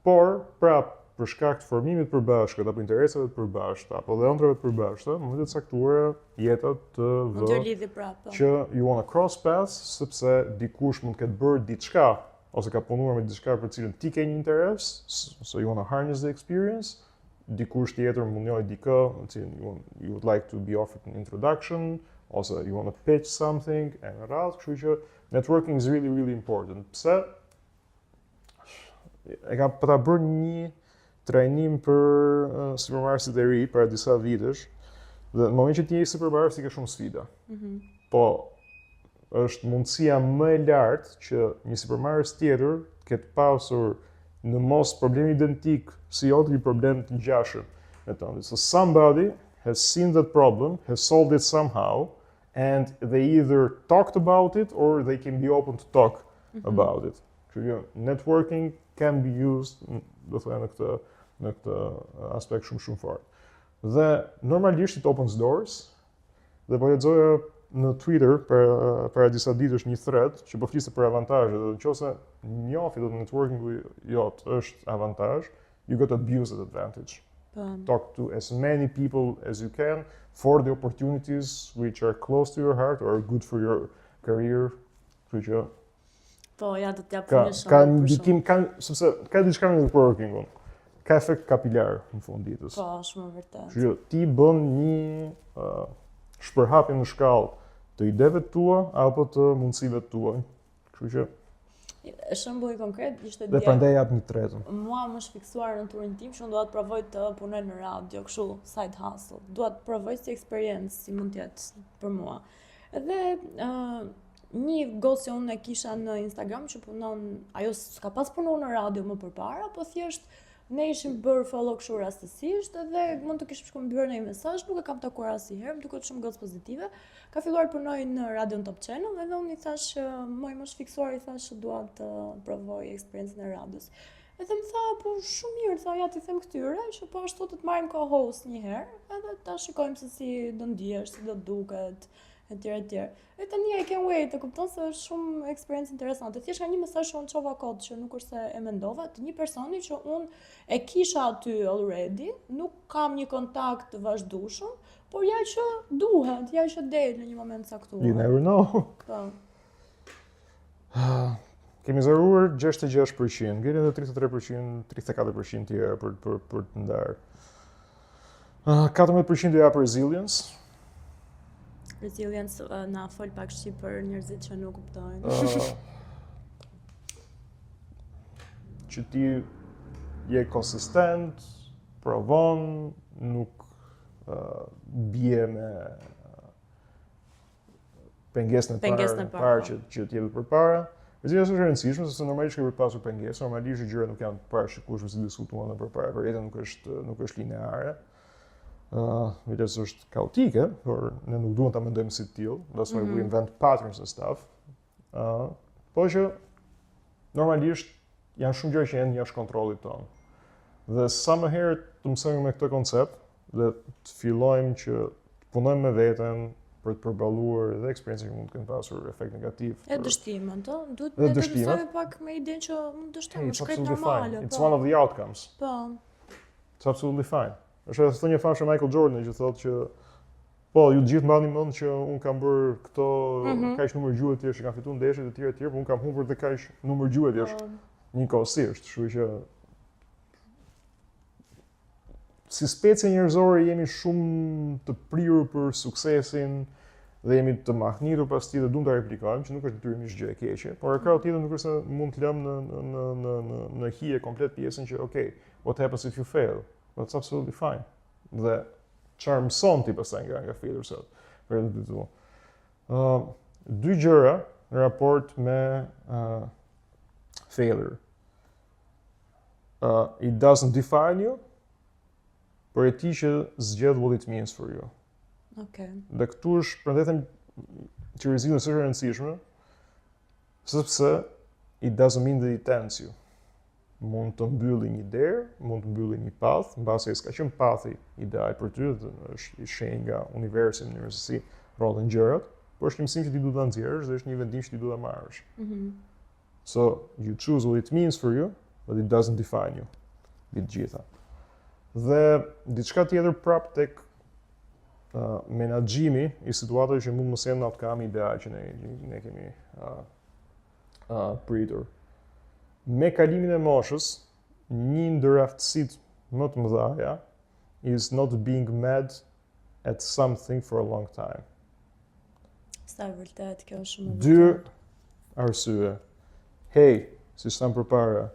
Por, prap, për shkak të formimit përbashkët apo interesave të përbashkëta apo dhe ëndrave të përbashkëta, në momentet caktuara jeta të Mund vë të lidhi prapë. që you wanna cross paths, sepse dikush mund të ketë bërë diçka ose ka punuar me diçka për cilën ti ke një interes, so you wanna harness the experience. Dikush tjetër mund njoj dikë, në cilën you would like to be offered an introduction, ose you wanna pitch something, e në radhë, kështu që networking is really, really important. Pse? E kam për ta bërë një trajnim për supermarketit e ri para disa vitesh, dhe në moment që ti je supermarket ke shumë sfida. Po është mundësia më e lartë që një supermarket tjetër të ketë pasur në mos problem identik si jo një problem të ngjashëm me tënd. So somebody has seen that problem, has solved it somehow, and they either talked about it or they can be open to talk about it. Kështu që networking can be used, do të thënë në këtë aspekt shumë fort. Dhe normalisht it opens doors, dhe po lexoja në Twitter para disa ditësh një thread që po fliste për avantazhe, dhe nëse njohit të networkingu jot është avantazh, you got to abuse that advantage. Talk to as many people as you can for the opportunities which are close to your heart or are good for your career. Kështu që Po, ja do t'jap ka një shumë. ka për ndikim, sepse ka diçka me networkingun. Ka efekt kapilar në fund ditës. shumë. Po, shumë e vërtet. Kështu që ti bën një shpërhapje në shkallë të ideve tua apo të mundësive tua. Kështu që Shembull i konkret ishte dhe dje. prandaj jap një tretën. Mua më është fiksuar në turin tim që unë dua të provoj të punoj në radio, kështu side hustle. Dua të provoj si eksperiencë, si mund të jetë për mua. Edhe një gosë që unë e kisha në Instagram që punon, ajo s'ka pas punuar në radio më përpara, po thjesht ne ishim bërë follow kështu rastësisht edhe mund të kishim shkruar një mesazh, nuk e kam takuar asnjëherë, më duket shumë gocë pozitive. Ka filluar të punojë në Radio Top Channel edhe unë i thash, më shfiksuar, i thash dua të provoj eksperiencën e radios. Edhe më tha, po shumë mirë, tha, ja ti them këtyre, që po ashtu të marrim co-host një herë, edhe ta shikojmë se si do ndihesh, si do duket, etj etj. E tani I can wait, e kupton se është shumë eksperiencë interesante. Thjesht ka një mesazh që unë çova kod që nuk është se e mendova, të një personi që unë e kisha aty already, nuk kam një kontakt të vazhdueshëm, por ja që duhet, ja që del në një moment caktuar. You never know. Po. Kemi zëruar 66%, ngelen edhe 33%, 34% tjera për të ndarë. 14% do jap resilience. Resilience na fol pak shqip për njerëzit që nuk kuptojnë. Që ti je konsistent, provon, nuk bie me pengesën e parë që të jepet përpara. Resilience është e rëndësishme sepse normalisht ke pasur pengesë, normalisht gjërat nuk janë të parashikueshme si diskutuan më përpara, por jeta nuk është lineare. Vetes është kaotike, por ne nuk duhet ta mendojmë si të tillë, that's why we invent patterns and stuff. Po që normalisht janë shumë gjëra që janë jashtë kontrollit tonë. Dhe sa më herë të mësojmë me këtë koncept dhe të fillojmë që të punojmë me veten për të përballuar edhe eksperiencë që mund të kenë pasur efekt negativ. E dështimin, duhet të mësojmë pak me idenë që mund dështojmë, është krejt normale. It's one of the outcomes. Po. It's absolutely fine. Është edhe thënia famshme Michael Jordan që thotë që po, ju të gjithë mbani mend që un kam bërë këto kaq numër gjuhë të tjerë që kanë fituar ndeshjet e tjera, por un kam humbur edhe kaq numër gjuhë të tjerë njëkohësisht, kështu që si specie njerëzore jemi shumë të prirur për suksesin dhe jemi të mahnitur pas tij dhe duam ta replikojmë, që nuk është detyrimisht gjë e keqe, por ka tjetër nuk është se mund të lëmë në hije komplet pjesën që okay, what happens if you fail? That's absolutely fine. Dhe çfarë mëson ti pastaj nga failure sot? Për të thënë. Dy gjëra në raport me failure. It doesn't define you, por e ti që zgjedh what it means for you. Okay. Dhe këtu është, prandaj them që resilience është e rëndësishme, sepse it doesn't mean that it ends you. Mund të mbylli një derë, mund të mbylli një path, mbase s'ka qenë pathi ideal për ty, është i shenjë nga universi në mënyrë se si rrodhen gjërat, por është një mësim që ti duhet ta nxjerrësh dhe është një vendim që ti duhet ta marrësh. So you choose what it means for you, but it doesn't define you. Të gjitha. Dhe diçka tjetër prap tek menaxhimi i situatave që mund mos jenë në outcome ideal që ne kemi pritur. Me kalimin e moshës, një ndër aftësitë më të mëdha is not being mad at something for a long time. Sa vërtet kjo është shumë e Dy arsye. Hey, si sa më përpara,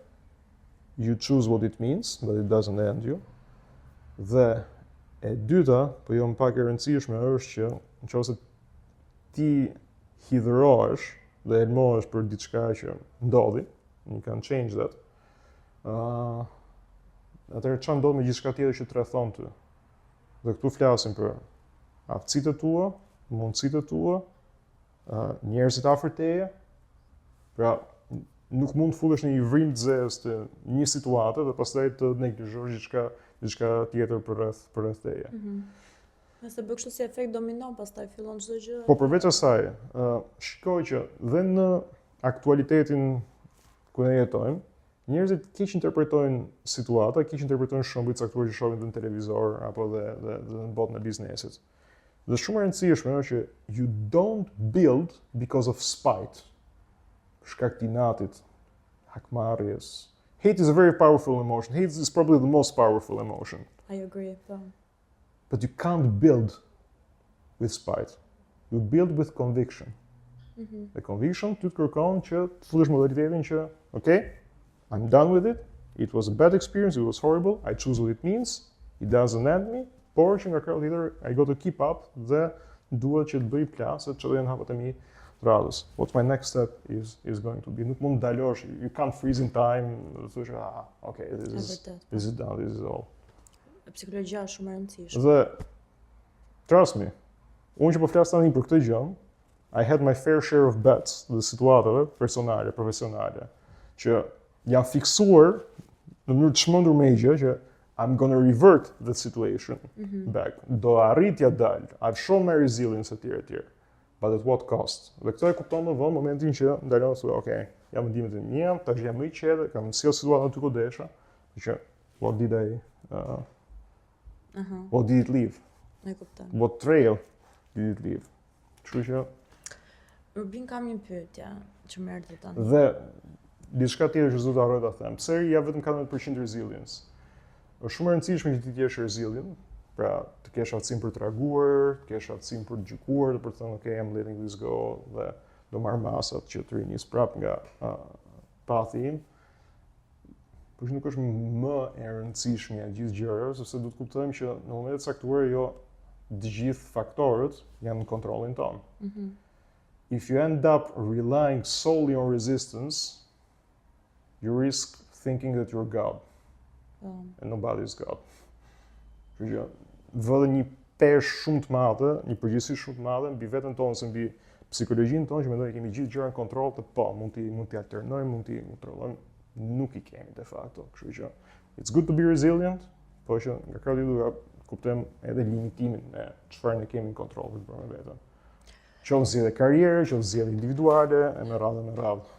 you choose what it means, but it doesn't end you. Dhe e dyta, po jo më pak e rëndësishme, është që nëse ti hidhërohesh dhe elmohesh për diçka që ndodhi, you can change that. Atëherë çfarë ndodh me gjithçka tjetër që të rrethon ty? Dhe këtu flasim për aftësitë tua, mundësitë tua, njerëzit afër teje. Pra, nuk mund të futesh në një vrim të zezë të një situate dhe pastaj të neglizhosh diçka tjetër për rreth teje. Nëse bë kështu si efekt domino, pastaj fillon çdo gjë. Po përveç asaj, shikoj që dhe në aktualitetin ku ne jetojmë, njerëzit keq interpretojnë situata, keq interpretojnë shembuj të caktuar që shohin në televizor apo dhe në botën e biznesit. Dhe shumë e rëndësishme është që you don't build because of spite. Shkak të inatit, hakmarrjes. Hate is a very powerful emotion. Hate is probably the most powerful emotion. I agree, po. But you can't build with spite. You build with conviction. The conviction ty të kërkon që të futesh modalitetin që, okay, I'm done with it. It was a bad experience, it was horrible. I choose what it means. It doesn't end me. Por që nga krau tjetër, I got to keep up dhe duhet që të bëj plaset që do janë hapat e mi radhës. What's my next step is going to be. Nuk mund të dalosh, you can't freeze in time, dhe thosh, okay, this is done, this is all. Psikologjia është shumë e rëndësishme. Dhe, trust me, unë që po flas tani për këtë gjë, I had my fair share of bets dhe situatave personale, profesionale, që janë fiksuar në mënyrë të çmendur me gjë që I'm gonna revert the situation back. Do arritja dal. I've shown my resilience etj. But at what cost? Dhe këtë e kupton më vonë momentin që ndalon se okay, jam mendimet e mia, tash jam më i qetë, kam sjell situatën aty ku desha, që what did it leave? E kuptoj. What trail did it leave? Kështu që Rubin, kam një pyetje që më erdhi tani. dhe diçka tjetër që zot harroj ta them. Pse ja vetëm 14% resilience? Është shumë e rëndësishme që ti të jesh resilient, pra të kesh aftësinë për të reaguar, të kesh aftësinë për të gjykuar, për të thënë okay, I'm letting this go dhe do marr masat që të rinis prap nga pathi im. Por që nuk është më e rëndësishmja gjithë gjërat, sepse duhet të kuptojmë që në momentet caktuara jo të gjithë faktorët janë në kontrollin tonë. If you end up relying solely on resistance, you risk thinking that you're God. And nobody is God. Kështu që vë një peshë shumë të madhe, një përgjegjësi shumë të madhe mbi veten tonë se mbi psikologjinë tonë, që mendoj kemi gjithë gjëra në kontroll, të po, mund t'i alternojmë, mund t'i kontrollojmë, nuk i kemi de facto. Kështu që it's good to be resilient, po që nga krau duhet kuptojmë edhe limitimin e çfarë ne kemi në kontroll për veten. Qoftë zgjedhje karriere, qoftë zgjedhje individuale, e me radhë.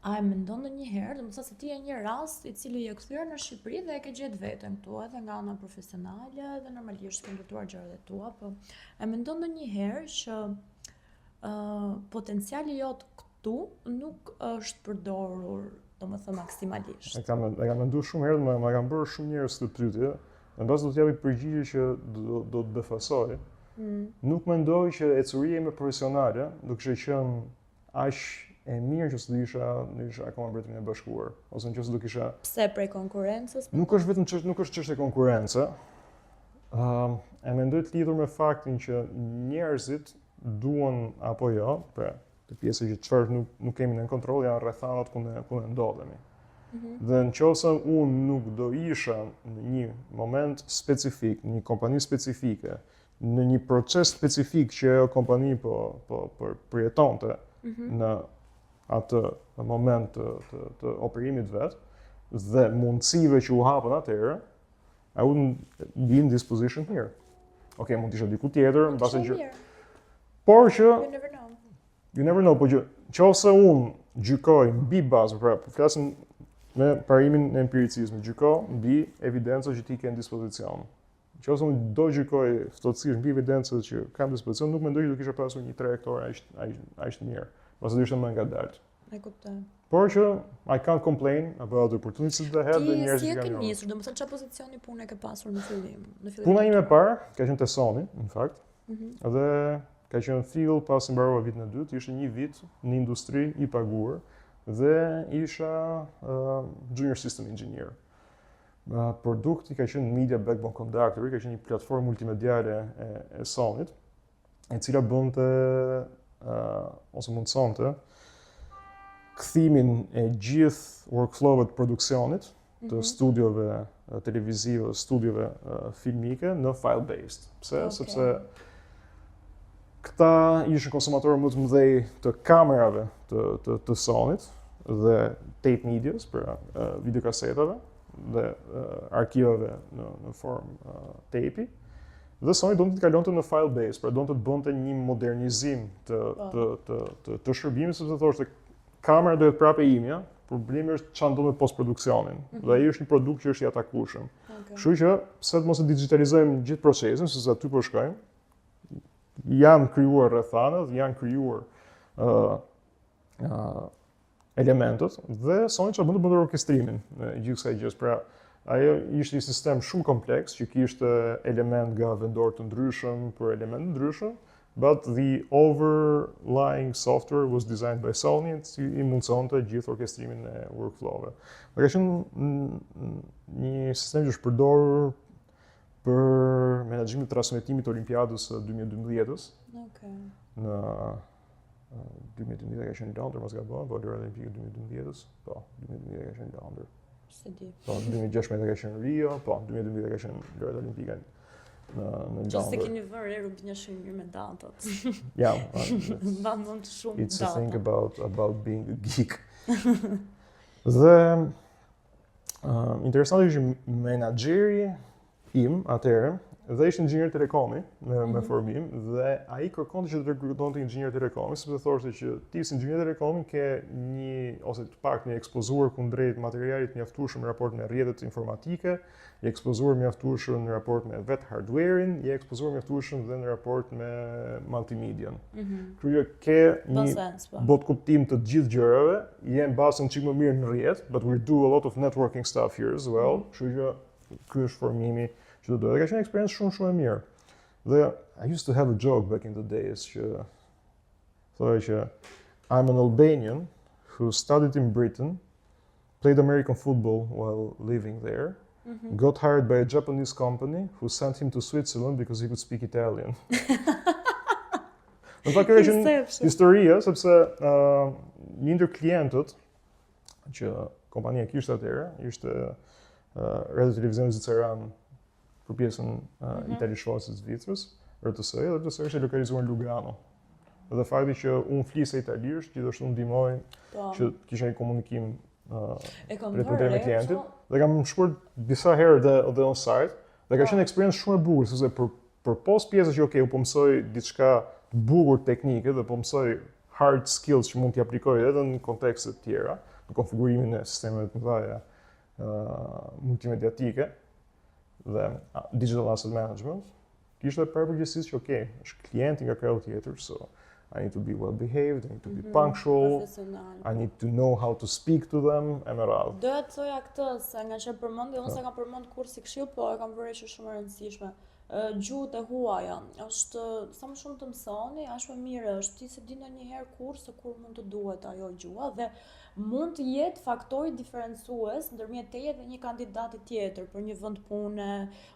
A e mendon ndonjëherë, domethënë se ti je një rast i cili je kthyer në Shqipëri dhe e ke gjetë veten këtu edhe nga ana profesionale dhe normalisht ke ndërtuar gjërat e tua, po e mendon ndonjëherë që potenciali jot këtu nuk është përdorur, domethënë maksimalisht? E kam menduar shumë herë, më kanë bërë shumë njerëz këtë pyetje, në bazë do të japi përgjigje që do të befasoj. Nuk mendoj që ecuria ime profesionale do kishte qenë aq e mirë që s'do isha akoma në Bretërinë e Bashkuar, ose nëse do kisha. Pse prej konkurrencës? Nuk është vetëm çështje konkurrence. E mendoj të lidhur me faktin që njerëzit duan apo jo, pra të pjesë që çfarë nuk kemi në kontroll janë rrethanat ku ne ndodhemi. Dhe nëse unë nuk do isha në një moment specifik, në një kompani specifike, në një proces specifik që ajo kompani po përjetonte në atë moment të operimit vet dhe mundësive që u hapën atëherë, I wouldn't be in this position here. Okay, mund të isha diku tjetër, mbase që. Por që you never know, por që nëse unë gjykoj mbi bazë, pra flasim me parimin e empiricizmit, gjykoj mbi evidencën që ti ke në dispozicion. Nëse unë do gjykoj ftohtësisht mbi evidencën që kam në dispozicion, nuk mendoj që do kisha pasur një trajektor aq të mirë. Ose do ishte më ngadalt. E kuptoj. Por që I can't complain about the opportunities that I had dhe njerëzit që kanë. Ti si e ke nisur, domethënë çfarë pozicioni pune ke pasur në fillim? Puna ime e parë ka qenë te Sony, në fakt. Dhe ka qenë fill pas mbarova vitin e dytë, ishte një vit në industri i paguar dhe isha junior system engineer. Produkti ka qenë Media Backbone Conductor, ka qenë një platformë multimediale e Sony-t, e cila bënte ose mundsonte kthimin e gjithë workflow-ve të produksionit të studiove televizive, studiove filmike në file-based. Pse? Sepse këta ishin konsumatorë më të mëdhej të kamerave të Sony-t dhe tape medias, pra videokasetave dhe arkivave në formë tape-i. Dhe Sony donte të kalonte në file based, pra donte të bënte një modernizim të shërbimit, sepse thoshte kamera do jetë prapë e imja, problemi është çfarë ndodh me postproduksionin. Dhe ai është një produkt që është i atakueshëm. Kështu që pse të mos e digitalizojmë gjithë procesin, sepse aty po shkojmë. Janë krijuar rrethanat, janë krijuar elementët dhe Sony çfarë bën të bënte orkestrimin e gjithë kësaj gjës. Pra ajo ishte një sistem shumë kompleks që kishte element nga vendorë të ndryshëm për elemente të ndryshëm, but the overlying software was designed by Sony i mundsonte gjithë orkestrimin e workflow-ve. Dhe ka qenë një sistem që është përdorur për menaxhimin e transmetimit të Olimpiadës së 2012-s. 2012 ka qenë Londër, mos gaboj, po Lojra Olimpike 2012-s, po 2012 ka qenë Londër. Se di. Po 2016 ka qenë Rio, po 2012 ka qenë Lojra Olimpike në Që se Londër. keni vërë re Rubina shumë mirë me datat. Ja, Mban mund shumë it's a thing data. about being a geek. Dhe interesante që menaxheri im atëherë dhe ishte inxhinier telekomi me formim dhe ai kërkonte që të rekrutonte inxhinier telekomi sepse thoshte që ti si inxhinier telekomi ke një ose të paktën një ekspozuar kundrejt materialit mjaftueshëm në raport me rrjetet informatike, i ekspozuar mjaftueshëm në raport me vet hardware-in, i ekspozuar mjaftueshëm dhe në raport me multimedian. Kështu që ke një bot kuptim të gjithë gjërave, je mbasën çik më mirë në rrjet, but we do a lot of networking stuff here as well. Kështu që ky është formimi që do doja. Dhe ka qenë eksperiencë shumë e mirë. Dhe I used to have a joke back in the days që thoya që I'm an Albanian who studied in Britain, played American football while living there, got hired by a Japanese company who sent him to Switzerland because he could speak Italian. Në fakt kjo është historia sepse një ndër klientët që kompania kishte atëherë ishte Radio Televizioni Zviceran për pjesën italisht-shqiptare të Zvicrës, RTS, dhe RTS është lokalizuar në Lugano. Dhe fakti që unë fliste italisht, gjithashtu më ndihmoi që kisha një komunikim drejt me klientin, dhe kam shkuar disa herë dhe on site, dhe ka qenë eksperiencë shumë e bukur, sepse për pos pjesës që u po mësoj diçka të bukur teknike dhe po mësoj hard skills që mund t'i aplikoj edhe në kontekste të tjera, në konfigurimin e sistemeve të mëdha multimediatike dhe digital asset management, kishte përgjithësisht që është klienti nga krau tjetër, so I need to be well behaved, I need to be punctual, I need to know how to speak to them, e me radhë. Doja të thoja këtë, se nga që përmendi, unë se kam përmend kur si këshill, po e kam vërejë që shumë e rëndësishme. Gjuhët e huaja, është sa më shumë të mësoni, aq më mirë është. Ti se di ndonjëherë kur mund të duhet ajo gjuha dhe mund të jetë faktori diferencues ndërmjet teje dhe një kandidati tjetër për një vend pune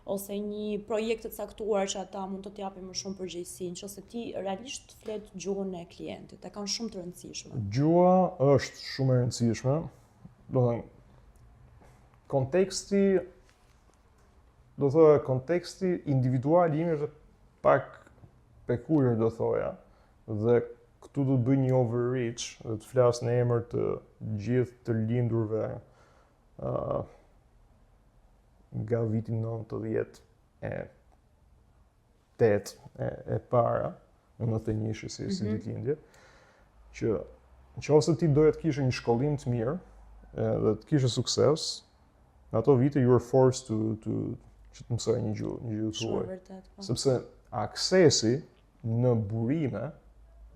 ose një projekt të caktuar që ata mund të t'japin më shumë përgjegjësi, nëse ti realisht flet gjuhën e klientit. E kanë shumë të rëndësishme. Gjuha është shumë e rëndësishme. Do të thënë konteksti individual im është pak peculiar, do thoja, dhe këtu do të bëj një overreach dhe të flas në emër të gjithë të lindurve nga viti 98 e para, në 91 si ditëlindje, që nëse ti doje të kishe një shkollim të mirë dhe të kishe sukses, në ato vite you were forced to që të mësoj një gjuhë të huaj. Sepse aksesi në burime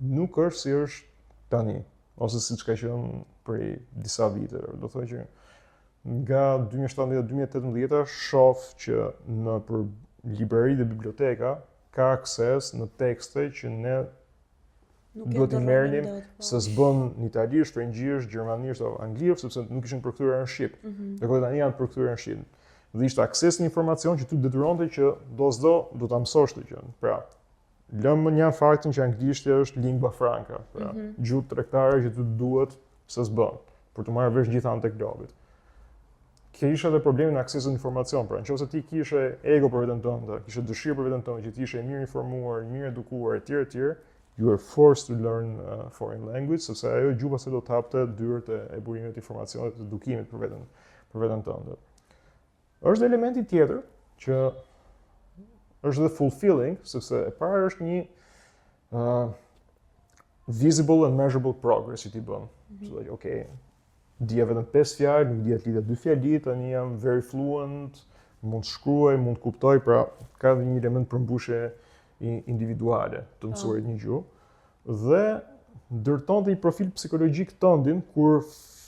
nuk është si është tani, ose siç ka qenë prej disa viteve. Do thotë që nga 2017-2018 shoh që në për librari dhe biblioteka ka akses në tekste që ne duhet i merrnim se s'bën në italisht, frëngjisht, gjermanisht apo anglisht, sepse nuk ishin përkthyer në shqip. Dhe kur tani janë përkthyer në shqip. Dhe ishte akses në informacion që ty detyronte që do ta mësosh të gjën. Pra, lëmë një faktin që anglishtja është lingua franca, pra, gjuhë tregtare që ty duhet se s'bën, për të marrë vesh gjithë anët e globit. Ke ishe edhe problemin në aksesin në informacion, pra, nëse ti kishe ego për veten tënde, kishe dëshirë për veten tënde, që ti ishe mirë informuar, mirë edukuar, etj, you are forced to learn foreign language, sepse ajo gjuha se do të hapte dyert e burimit të informacionit, të edukimit për veten tënde. Është elementi tjetër që është dhe fulfilling, sepse e para është një visible and measurable progress që ti bën. Dija vetëm 5 fjalë, nuk dija të lidha 2 fjali, tani jam very fluent, mund të shkruaj, mund të kuptoj, pra ka dhe një element përmbushje individuale të mësuarit një gjuhë. Dhe ndërtonte një profil psikologjik tëndin kur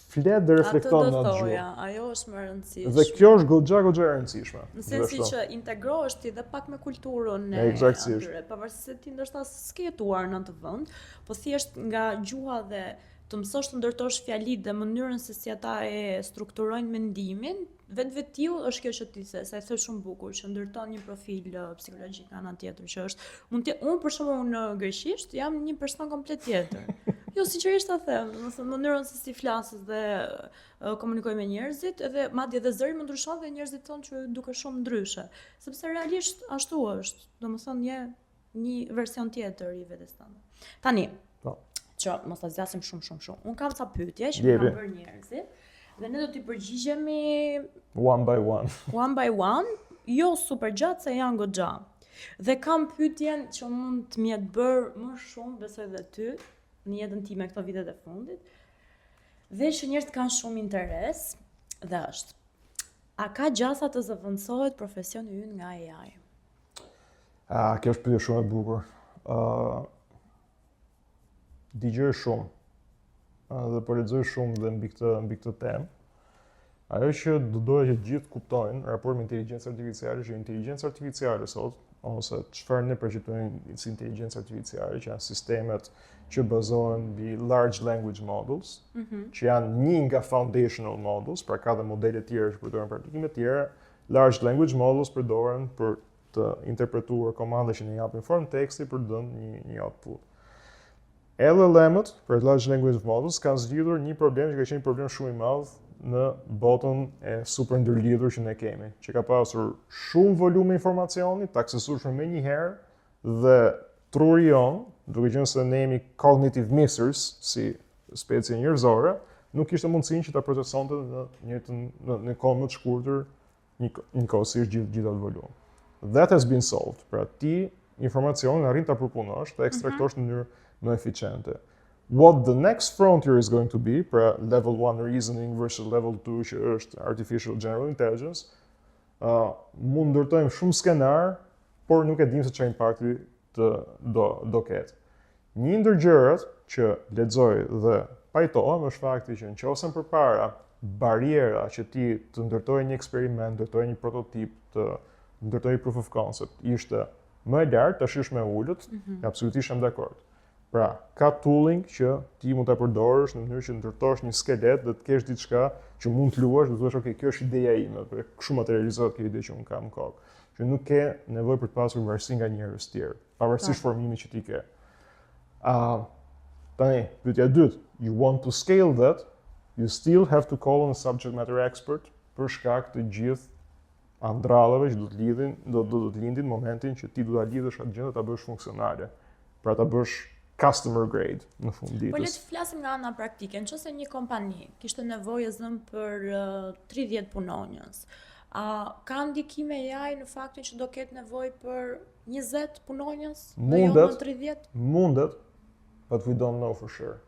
flet dhe reflekton në atë gjuhë. Ajo është më e rëndësishme. Dhe kjo është goxha e rëndësishme. Në sensi që integrohesh ti dhe pak me kulturën e atyre, pavarësisht se ti ndoshta s'ke jetuar në atë vend, po thjesht nga gjuha dhe të mësosh të ndërtosh fjalitë dhe mënyrën se si ata e strukturojnë mendimin, vetiu është kjo që ti se e thë shumë bukur, që ndërton një profil psikologjik nga ana tjetër, që është unë për shembull në greqisht jam një person komplet tjetër. Jo, sinqerisht ta them, domethënë mënyrën se si flas dhe komunikoj me njerëzit, edhe madje edhe zëri më ndryshon dhe njerëzit thonë që duket shumë ndryshe, sepse realisht ashtu është. Domethënë je një version tjetër i vetes tënde. Tani, që mos ta zgjasim shumë. Un kam ca pyetje që më kanë bërë njerëzit dhe ne do t'i përgjigjemi one by one. One by one, jo super gjatë se janë goxha. Dhe kam pyetjen që mund të më jetë bërë më shumë, besoj edhe ty, në jetën time këto vitet e fundit. Dhe që njerëzit kanë shumë interes dhe është: a ka gjasa të zëvendësohet profesioni ynë nga AI? Kjo është pyetje shumë e bukur. Dëgjoj shumë dhe po lexoj shumë dhe mbi këtë temë. Ajo që do doja që gjithë kuptojnë raport me inteligjencën artificiale, që inteligjenca artificiale sot, ose çfarë ne përqendrojmë si inteligjencë artificiale, që janë sistemet që bazohen mbi large language models, që janë një nga foundational models, pra ka dhe modele tjera që përdoren për aplikime tjera. Large language models përdoren për të interpretuar komande që ne japin formë teksti për të dhënë një output. LLM-ët, për large language models, kanë zgjidhur një problem që ka qenë një problem shumë i madh në botën e super ndërlidhur që ne kemi, që ka pasur shumë volume informacioni, të aksesueshëm me një herë, dhe truri jon, duke qenë se ne jemi cognitive missers si specie njerëzore, nuk kishte mundësinë që ta procesonte në kohë më të shkurtër njëkohësisht gjithë atë volum. That has been solved. Pra ti informacionin arrin ta përpunosh, ta ekstraktosh në mënyrë më eficiente. What the next frontier is going to be, pra level 1 reasoning versus level 2 që është artificial general intelligence, mund ndërtojmë shumë skenar, por nuk e dim se çfarë impakti do ketë. Një ndër gjërat që lexoj dhe pajtohem është fakti që nëse përpara bariera që ti të ndërtoje një eksperiment, ndërtoje një prototip, të ndërtoje proof of concept, ishte më e lartë, tash është më e ulët, absolutisht jam dakord. Pra, ka tooling që ti mund ta përdorësh në mënyrë që ndërtosh një skelet dhe të kesh diçka që mund të luash, dhe të thosh, ok, kjo është ideja ime, për kështu materializohet kjo ide që unë kam në kokë. Që nuk ke nevojë për të pasur varësi nga njerëz tjerë, pavarësisht formimit që ti ke. Tani, pyetja e dytë, you want to scale that, you still have to call on a subject matter expert për shkak të gjithë andrallave që do të lindin momentin që ti do ta lidhësh atë gjë dhe ta bësh funksionale. Pra ta bësh customer grade në fund ditës. Po le të flasim nga ana praktike. Nëse një kompani kishte nevojë për 30 punonjës, a ka ndikime AI në faktin që do ketë nevojë për 20 punonjës dhe jo më 30? Mundet, but we don't know for sure.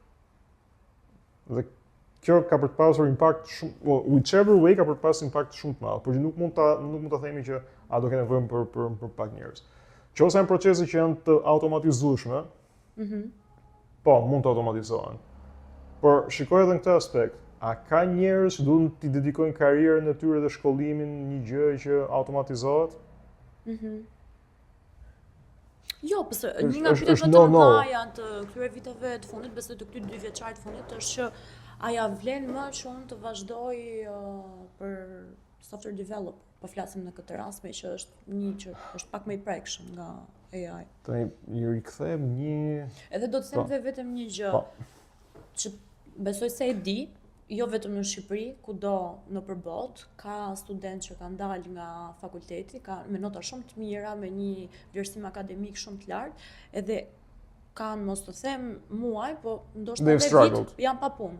Dhe kjo ka për të pasur impakt shumë, whichever way ka për të pasur impakt shumë të madh, por nuk mund ta themi që do ketë nevojë për pak njerëz. Nëse janë procese që janë të automatizueshme, po, mund të automatizohen. Por shikoj edhe në këtë aspekt, a ka njerëz që duhen t'i dedikojnë karrierën e tyre dhe shkollimin një gjë që automatizohet? Jo, pse një nga pyetjet më të mëdha të këtyre viteve të fundit, besoj të këtyre 2 vjeçarit të fundit, është që a ja vlen më që unë të vazhdoj për software developer. Po flasim në këtë rast me që është një që është pak më i prekshëm nga AI. Tani i rikthem një. Edhe do të them vetëm një gjë që besoj se e di, jo vetëm në Shqipëri, kudo nëpër botë, ka studentë që kanë dalë nga fakulteti, me nota shumë të mira, me një vlerësim akademik shumë të lartë, edhe kanë, mos të them muaj, po ndoshta edhe vit janë pa punë.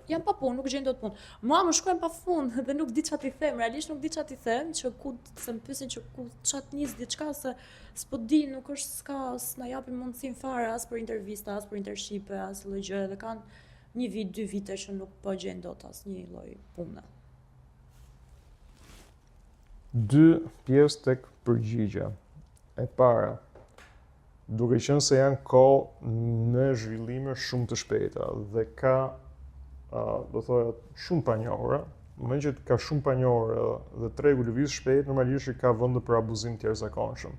Janë pa punë, nuk gjejnë dot punë. Mua më shkruajnë pafund dhe nuk di çfarë t'i them, realisht nuk di çfarë t'i them, që ku se më pyesin që ku çat nis diçka se s'po di, nuk është s'na japin mundësinë fare as për intervista, as për internship, as lloj gjë, dhe kanë 1 vit, 2 vite që nuk po gjejnë dot asnjë lloj pune. 2 pjesë tek përgjigja. E para, duke qenë se janë kohë në zhvillime shumë të shpejta dhe ka, do thoya, shumë panjohura, në moment që ka shumë panjohura dhe tregu lëviz shpejt, normalisht ka vend për abuzim të jashtëzakonshëm.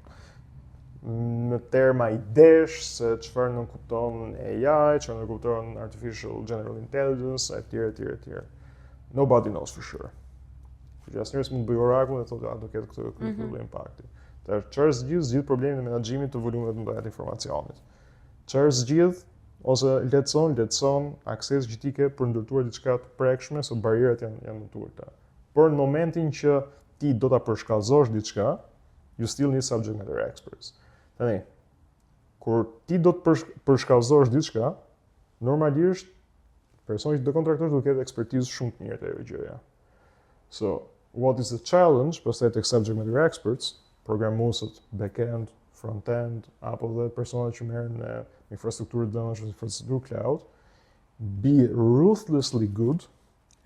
Në terma idesh se çfarë nuk kupton AI, çfarë nuk kupton artificial general intelligence, etj. Nobody knows for sure. që asë njerës mund të bëjë orakull dhe thotë, do ketë këtë lloj impakti. Çfarë zgjidh problemin e menaxhimit të volumeve të mëdha të informacionit. Çfarë zgjidh ose lehtëson akses që ti ke për ndërtuar diçka të prekshme, se barierat janë më të ulta. Por në momentin që ti do ta përshkallëzosh diçka, you still need subject matter experts. Tani, kur ti do të përshkallëzosh diçka, normalisht personi që do kontraktosh do ketë ekspertizë shumë të mirë te ajo gjëja. So, what is the challenge? Pastaj tek subject matter experts, programuesët back-end, front-end, apo dhe personat që merren me infrastrukturë dënësh, infrastrukturë cloud, be ruthlessly good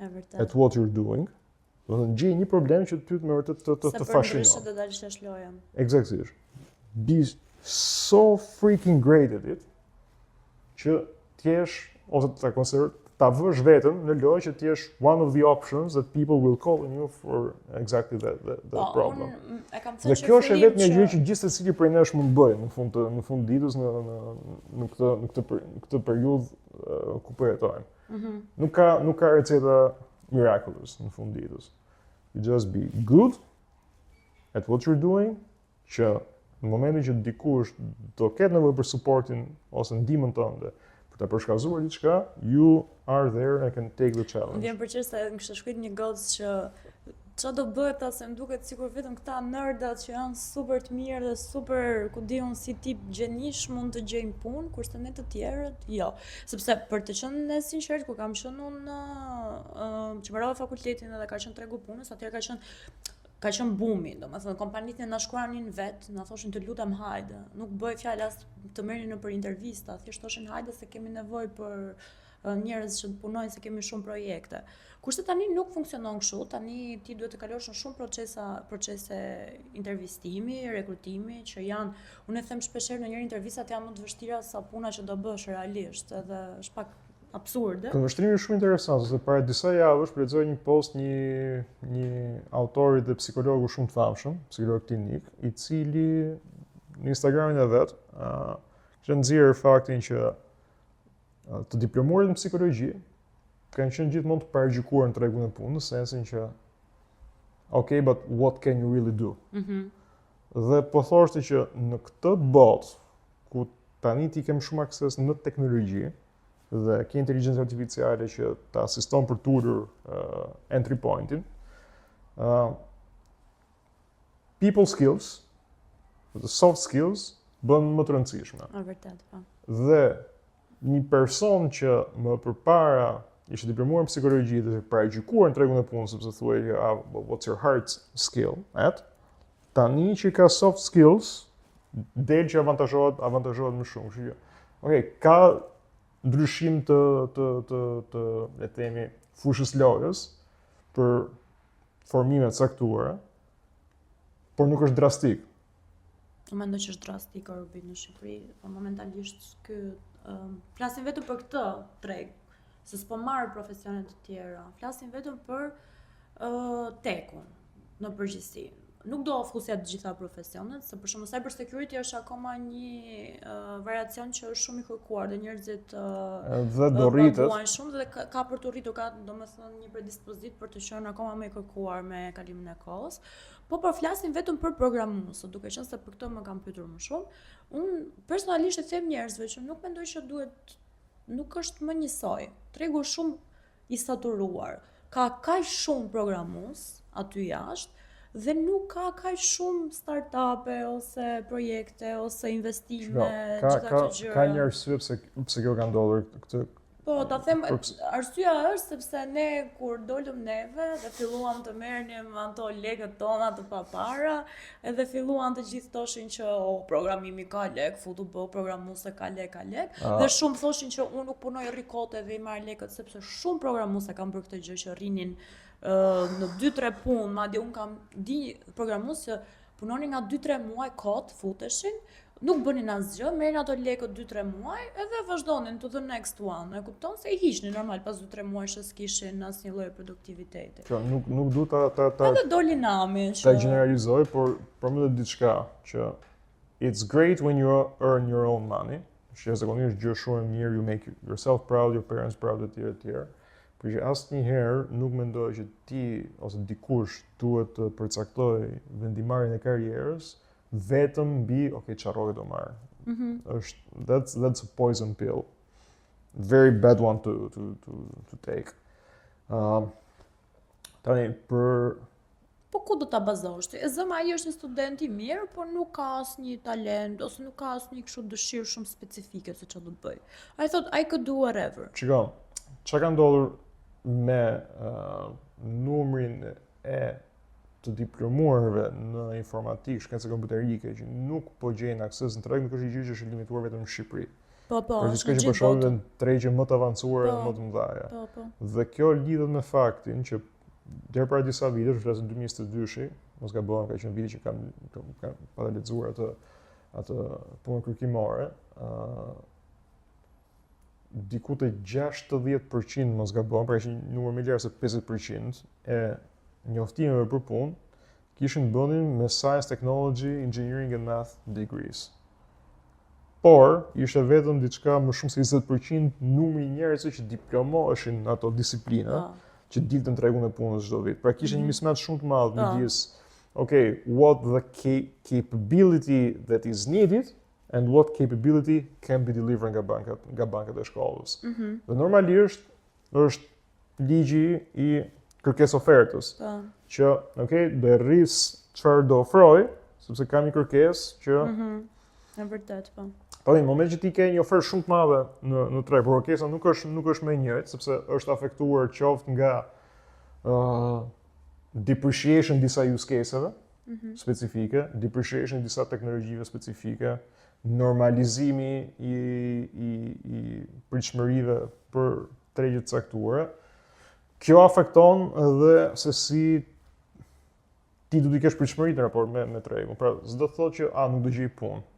at what you're doing. Do të gjej një problem që ty me vërtet të fashinon. Se do dalësh tash loja. Eksaktësisht. Be so freaking great at it që t'jesh ose ta vësh veten në lojë që t'jesh one of the options that people will call on you for exactly that problem. Dhe kjo është vetëm një gjë që gjithë secili prej nesh mund bëjë në fund ditës në këtë periudhë ku po jetojmë. Nuk ka receta miraculous në fund ditës. You just be good at what you're doing, që në momentin që dikush do ketë nevojë për supportin ose ndihmën tënde për ta përshkallëzuar diçka, you are there and can take the challenge. Vjen përgjithë se më kishte shkruar një gocë që çfarë do bëhet ta se më duket sikur vetëm këta nerdat që janë super të mirë dhe super, ku diun si tip gjenish mund të gjejnë punë, kurse ne të tjerët jo. Sepse për të qenë sinqert, kur kam qenë unë që mbarova fakultetin dhe ka qenë tregu punës, atëherë ka qenë bumi, domethënë kompanitë na shkruanin vetë, na thoshin të lutem hajde. Nuk bëj fjalë as të merrnin nëpër intervista, thjesht thoshin hajde se kemi nevojë për njerëz që punojnë, se kemi shumë projekte. Kurse tani nuk funksionon kështu, tani ti duhet të kalosh në shumë procese intervistimi, rekrutimi, që janë, unë e them shpeshherë në njëri intervistat janë më të vështira sa puna që do bësh realisht, edhe është pak absurde. Këndvështrimi është shumë interesant, se para disa javësh lexoj një post një autori dhe psikologu shumë të famshëm, psikolog klinik, I cili në Instagramin e vet kishte nxjerrë faktin që të diplomuarit në psikologji kanë qenë gjithmonë të paragjykuar në tregun e punës, në sensin që okay, but what can you really do? Dhe po thoshte që në këtë botë ku tani ti kem shumë akses në teknologji dhe ke inteligjencë artificiale që të asiston për të ulur entry pointin, people skills, the soft skills, bën më të rëndësishme. Vërtet, po. Dhe një person që më përpara ishte diplomuar në psikologji dhe paragjykuar në tregun e punës, sepse thuaj what's your hard skill at, tani që ka soft skills, del që avantazhohet më shumë. Kështu që, okay, ka ndryshim të le të themi fushës lojës për formime të caktuara, por nuk është drastik. Unë mendoj që është drastik Orbit në Shqipëri, po momentalisht flasim vetëm për këtë treg, se s'po marr profesione të tjera. Flasim vetëm për tekun në përgjithësi. Nuk do ofusja të gjitha profesionet, se për shembull cyber security është akoma një variacion që është shumë I kërkuar dhe njerëzit dhe do rritet shumë dhe ka për të rritur, ka domethënë një predispozit për të qenë akoma më I kërkuar me kalimin e kohës. Po flasim vetëm për programuesët, duke qenë se për këtë më kam pyetur më shumë. Unë personalisht e them njerëzve që nuk mendoj që nuk është më njësoj. Tregu është shumë I saturuar. Ka kaq shumë programues aty jashtë dhe nuk ka kaq shumë startupe ose projekte ose investime, gjitha këto gjëra. Ka një arsye pse kjo ka ndodhur këtë. Po, ta them, arsyeja është sepse ne kur dolëm neve dhe filluam të merrnim ato lekët tona të papara, edhe filluan të gjithë thoshin që programimi ka lek, futu bë programuese ka lek. Dhe shumë thoshin që unë nuk punoj rri kote dhe I marr lekët sepse shumë programuese kanë bërë këtë gjë që rrinin në 2-3 punë, madje unë kam di programues që punonin nga 2-3 muaj kot, futeshin, nuk bënin asgjë, merrin ato lekët 2-3 muaj edhe vazhdonin to the next one. E kupton se I hiqnin normal pas 2-3 muajsh që s'kishin asnjë lloj produktiviteti. Që nuk du ta edhe doli nami që ta gjeneralizoj, por përmendet diçka që it's great when you earn your own money. Që zakonisht gjë shumë e mirë, you make yourself proud, your parents proud etj. Por që asnjëherë nuk mendoj që ti ose dikush duhet të përcaktoj vendimarrjen e karrierës vetëm mbi, okay, çfarë do marr. That's a poison pill. Very bad one to take. Tani për Po ku do ta bazosh ti? E zëm ai është një student i mirë, por nuk ka asnjë talent ose nuk ka asnjë kështu dëshirë shumë specifike se çfarë do të bëj. I thought I could do whatever. Shiko, çka ka ndodhur me numrin e të diplomuarve në informatikë, shkencë kompjuterike që nuk po gjejnë akses në treg, nuk është një gjë që është limituar vetëm në Shqipëri. Po, Por është diçka që po shohim në tregje më të avancuara dhe Po. më të mëdha. Po. Dhe kjo lidhet me faktin që deri para disa vitesh, flasë 2022-shi, mos gabojmë, ka qenë viti që kam pa lexuar atë punë kërkimore, diku te 60% mos gabojmë, pra që një numër më i lartë se 50% e njoftimeve për punë kishin bënin me Science, Technology, Engineering and Math degrees. Por, ishte vetëm diçka më shumë se 20% numri i njerëzve që diplomoheshin në ato disiplina, që diltën tregun e punës çdo vit. Pra kishte një mismatch shumë të madh midis, okay, what the capability that is needed and what capability can be delivered nga bankat e shkollës. Dhe normalisht është ligji i kërkesë ofertës. Që, okay, do rris çfarë do ofroj, sepse kam një kërkesë që Në vërtet, po. Po, në moment që ti ke një ofertë shumë të madhe në treg, por kërkesa nuk është më e njëjtë, sepse është afektuar qoftë nga depreciation disa use case-eve specifike, depreciation disa teknologjive specifike, normalizimi i pritshmërive për tregjet e caktuara. Kjo afekton edhe se si ti do të kesh pritshmëri në raport me tregun. Pra, s'do të thotë që nuk do gjej punë.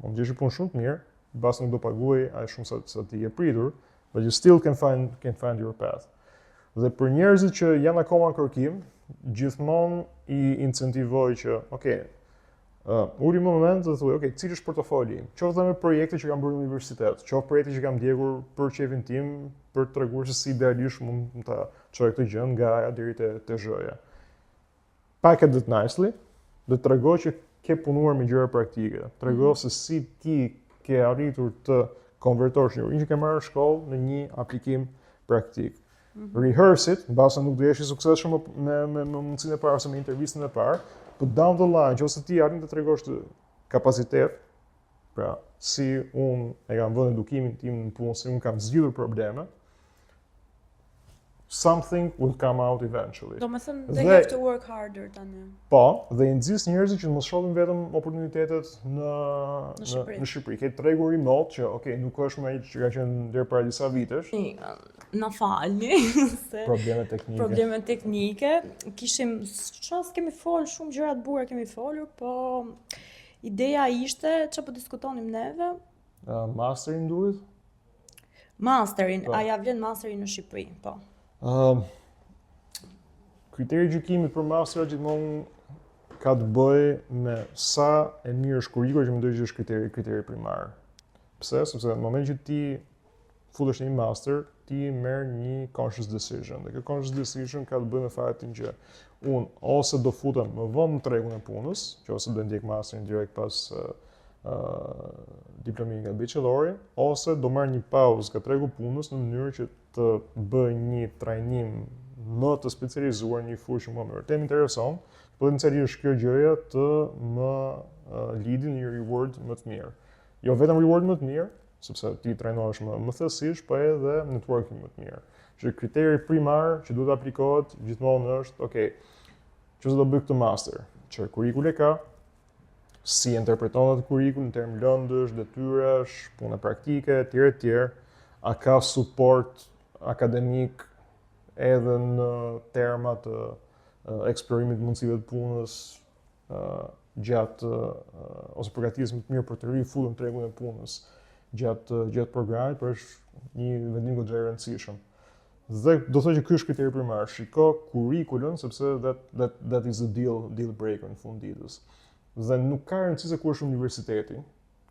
Mund të gjesh punë shumë të mirë, mbas nuk do paguaj aq shumë sa ti je pritur, but you still can find your path. Dhe për njerëzit që janë akoma në kërkim, gjithmonë i incentivoj që, uri në moment dhe thuaj, cili është portofoli im? Qoftë dhe me projekte që kam bërë në universitet, qoftë projekte që kam ndjekur për qefin tim, për të treguar se si idealisht mund ta çoj këtë gjë nga A deri te Z-ja. Package it nicely, dhe tregoj që ke punuar me gjëra praktike. Tregoj se si ti ke arritur të konvertosh një që ke marrë në shkollë në një aplikim praktik. Rehearse it, mbase nuk do jesh i suksesshëm me mundësinë e parë ose me intervistën e parë, but down the line, nëse ti arrin të tregosh të kapacitet, pra si unë e kam vënë edukimin tim në punë, si unë kam zgjidhur probleme, something will come out eventually. Do me thënë, they have to work harder tani. Po, dhe i nxis njerëzit që mos shohin vetëm oportunitetet në Shqipëri. Ke tregu remote që, nuk është më ai që ka qenë deri para disa vitesh. Na falni se probleme teknike. Kishim çfarë kemi folur, shumë gjëra të bukura kemi folur, po ideja ishte çfarë po diskutonim neve? Masterin duhet? Masterin, a ja vlen masterin në Shqipëri, po. Kriteri gjykimit për master gjithmonë ka të bëjë me sa e mirë është kurrikula, që mendoj që është kriteri primar. Pse? Sepse në moment që ti futesh në një master, ti merr një conscious decision. Dhe kjo conscious decision ka të bëjë me faktin që unë ose do futem më vonë në tregun e punës, që ose do ndjek masterin direkt pas diplomimin nga bachelori, ose do marr një pauzë nga tregu punës në mënyrë që të bëj një trajnim më të specializuar, një fushë më vërtet më intereson, potencialisht kjo gjëja të më lidi një reward më të mirë. Jo vetëm reward më të mirë, sepse ti trajnohesh më thellësisht, po edhe networking më të mirë. Që kriteri primar që duhet aplikohet gjithmonë është, çfarë do bëj këtë master? Çfarë kurrikule ka? Si interpreton atë kurrikul në term lëndësh, detyrash, puna praktike, etj. A ka suport akademik edhe në terma të eksplorimit të mundësive të punës gjatë ose përgatitjes më të mirë për të rifutur në tregun e punës gjatë programit, por është një vendim goxha i rëndësishëm. Dhe do thotë që ky është kriteri primar. Shiko kurrikulën, sepse that is a deal breaker në fund ditës. Dhe nuk ka rëndësi se ku është universiteti.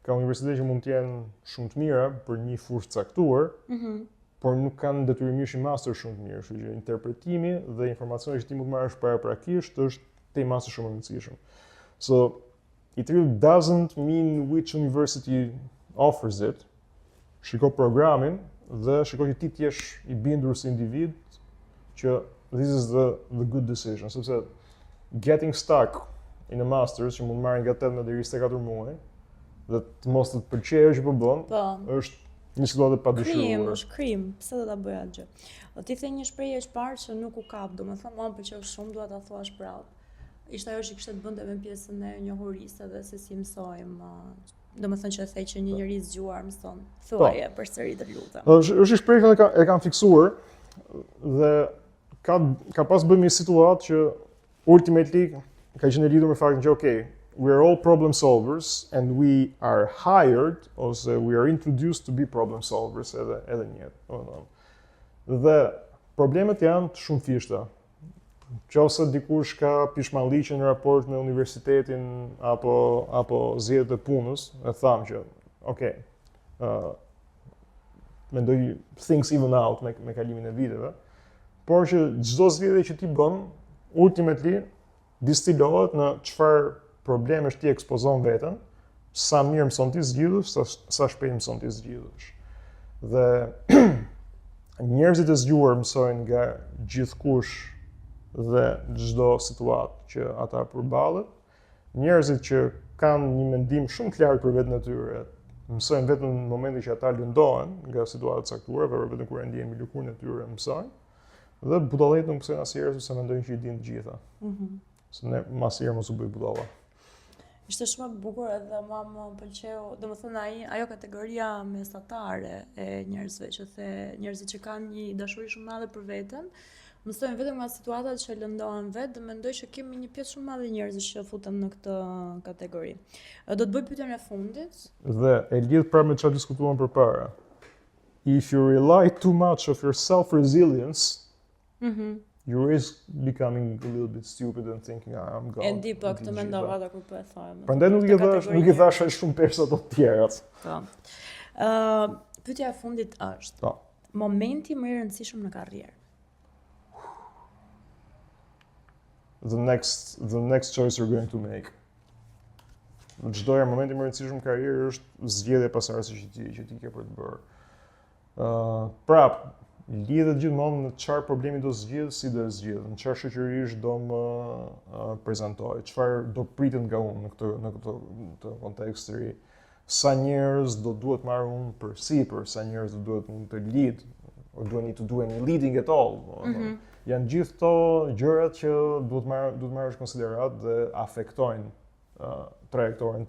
Ka universitete që mund të jenë shumë të mira për një fushë caktuar, por nuk kanë detyrimisht një master shumë të mirë, kështu që interpretimi dhe informacioni që ti mund të marrësh paraprakisht është te master shumë e rëndësishëm. So it really doesn't mean which university offers it. Shiko programin dhe shiko që ti t'jesh i bindur si individ që this is the good decision, sepse getting stuck in a masters që mund marrin nga 18 deri 24 muaj dhe të mos të pëlqejë që po bën, është një situatë e padëshiruar. Është krim, pse do ta bëj atë gjë? O ti the një shprehje që parë që nuk u kap, domethënë mua më pëlqeu shumë, dua ta thuash prapë. Ishte ajo që kishte të bënte me pjesën e njohurisë edhe se si mësojmë, domethënë që thej që një njerëz zgjuar mëson. Thuaje përsëri të lutem. Është një shprehje që e kanë fiksuar dhe ka pas bënë një situatë që ultimately ka qenë lidhur me faktin që okay, we are all problem solvers and we are hired ose we are introduced to be problem solvers edhe një jetë. Dhe problemet janë të shumëfishta. Qofse dikush ka pishmallëqe në raport me universitetin apo zgjedhjet e punës, e tham që okay, mendoj things even out me kalimin e viteve, por që çdo zgjedhje që ti bën ultimately distilohet në çfarë problemesh ti ekspozon veten, sa mirë mëson ti zgjidhësh, sa shpejt mëson ti zgjidhësh. Dhe njerëzit e zgjuar mësojnë nga gjithkush dhe çdo situatë që ata përballet. Njerëzit që kanë një mendim shumë të lartë për veten e tyre, mësojnë vetëm në momentin që ata lëndohen nga situata e caktuara, por vetëm kur e ndjejnë lëkurën e tyre mësojnë. Dhe budallët nuk mësojnë asnjëherë sepse mendojnë që i dinë të gjitha. Se ne masirë mos u bëj budalla. Ishte shumë e bukur edhe mua më pëlqeu, domethënë ajo kategoria mesatare e njerëzve që the njerëzit që kanë një dashuri shumë madhe për veten, mësojnë vetëm nga situatat që lëndohen vetë dhe mendoj që kemi një pjesë shumë madhe njerëzish që futen në këtë kategori. Do të bëj pyetjen e fundit. Dhe e lidh pra me çfarë diskutuam përpara. If you rely too much of your self-resilience, you risk becoming a little bit stupid and thinking I'm God. E di po këtë mendova edhe kur po e them. Prandaj nuk i thash shumë persa të tjerat. Po. Pyetja e fundit është. Momenti më i rëndësishëm në karrierë. The next choice you're going to make. Çdo herë momenti më i rëndësishëm në karrierë është zgjedhja pasardhëse që ti ke për të bërë. Prap, lidhet gjithmonë në çfarë problemi do zgjidh, si do e zgjidh, në çfarë shoqërish do më prezantoj, çfarë do pritet nga unë në këtë kontekst të ri. Sa njerëz do duhet marr unë përsipër, sa njerëz do duhet unë të lead, or do I need to do any leading at all. Janë gjithë këto gjërat që duhet marrësh konsiderat dhe afektojnë trajektoren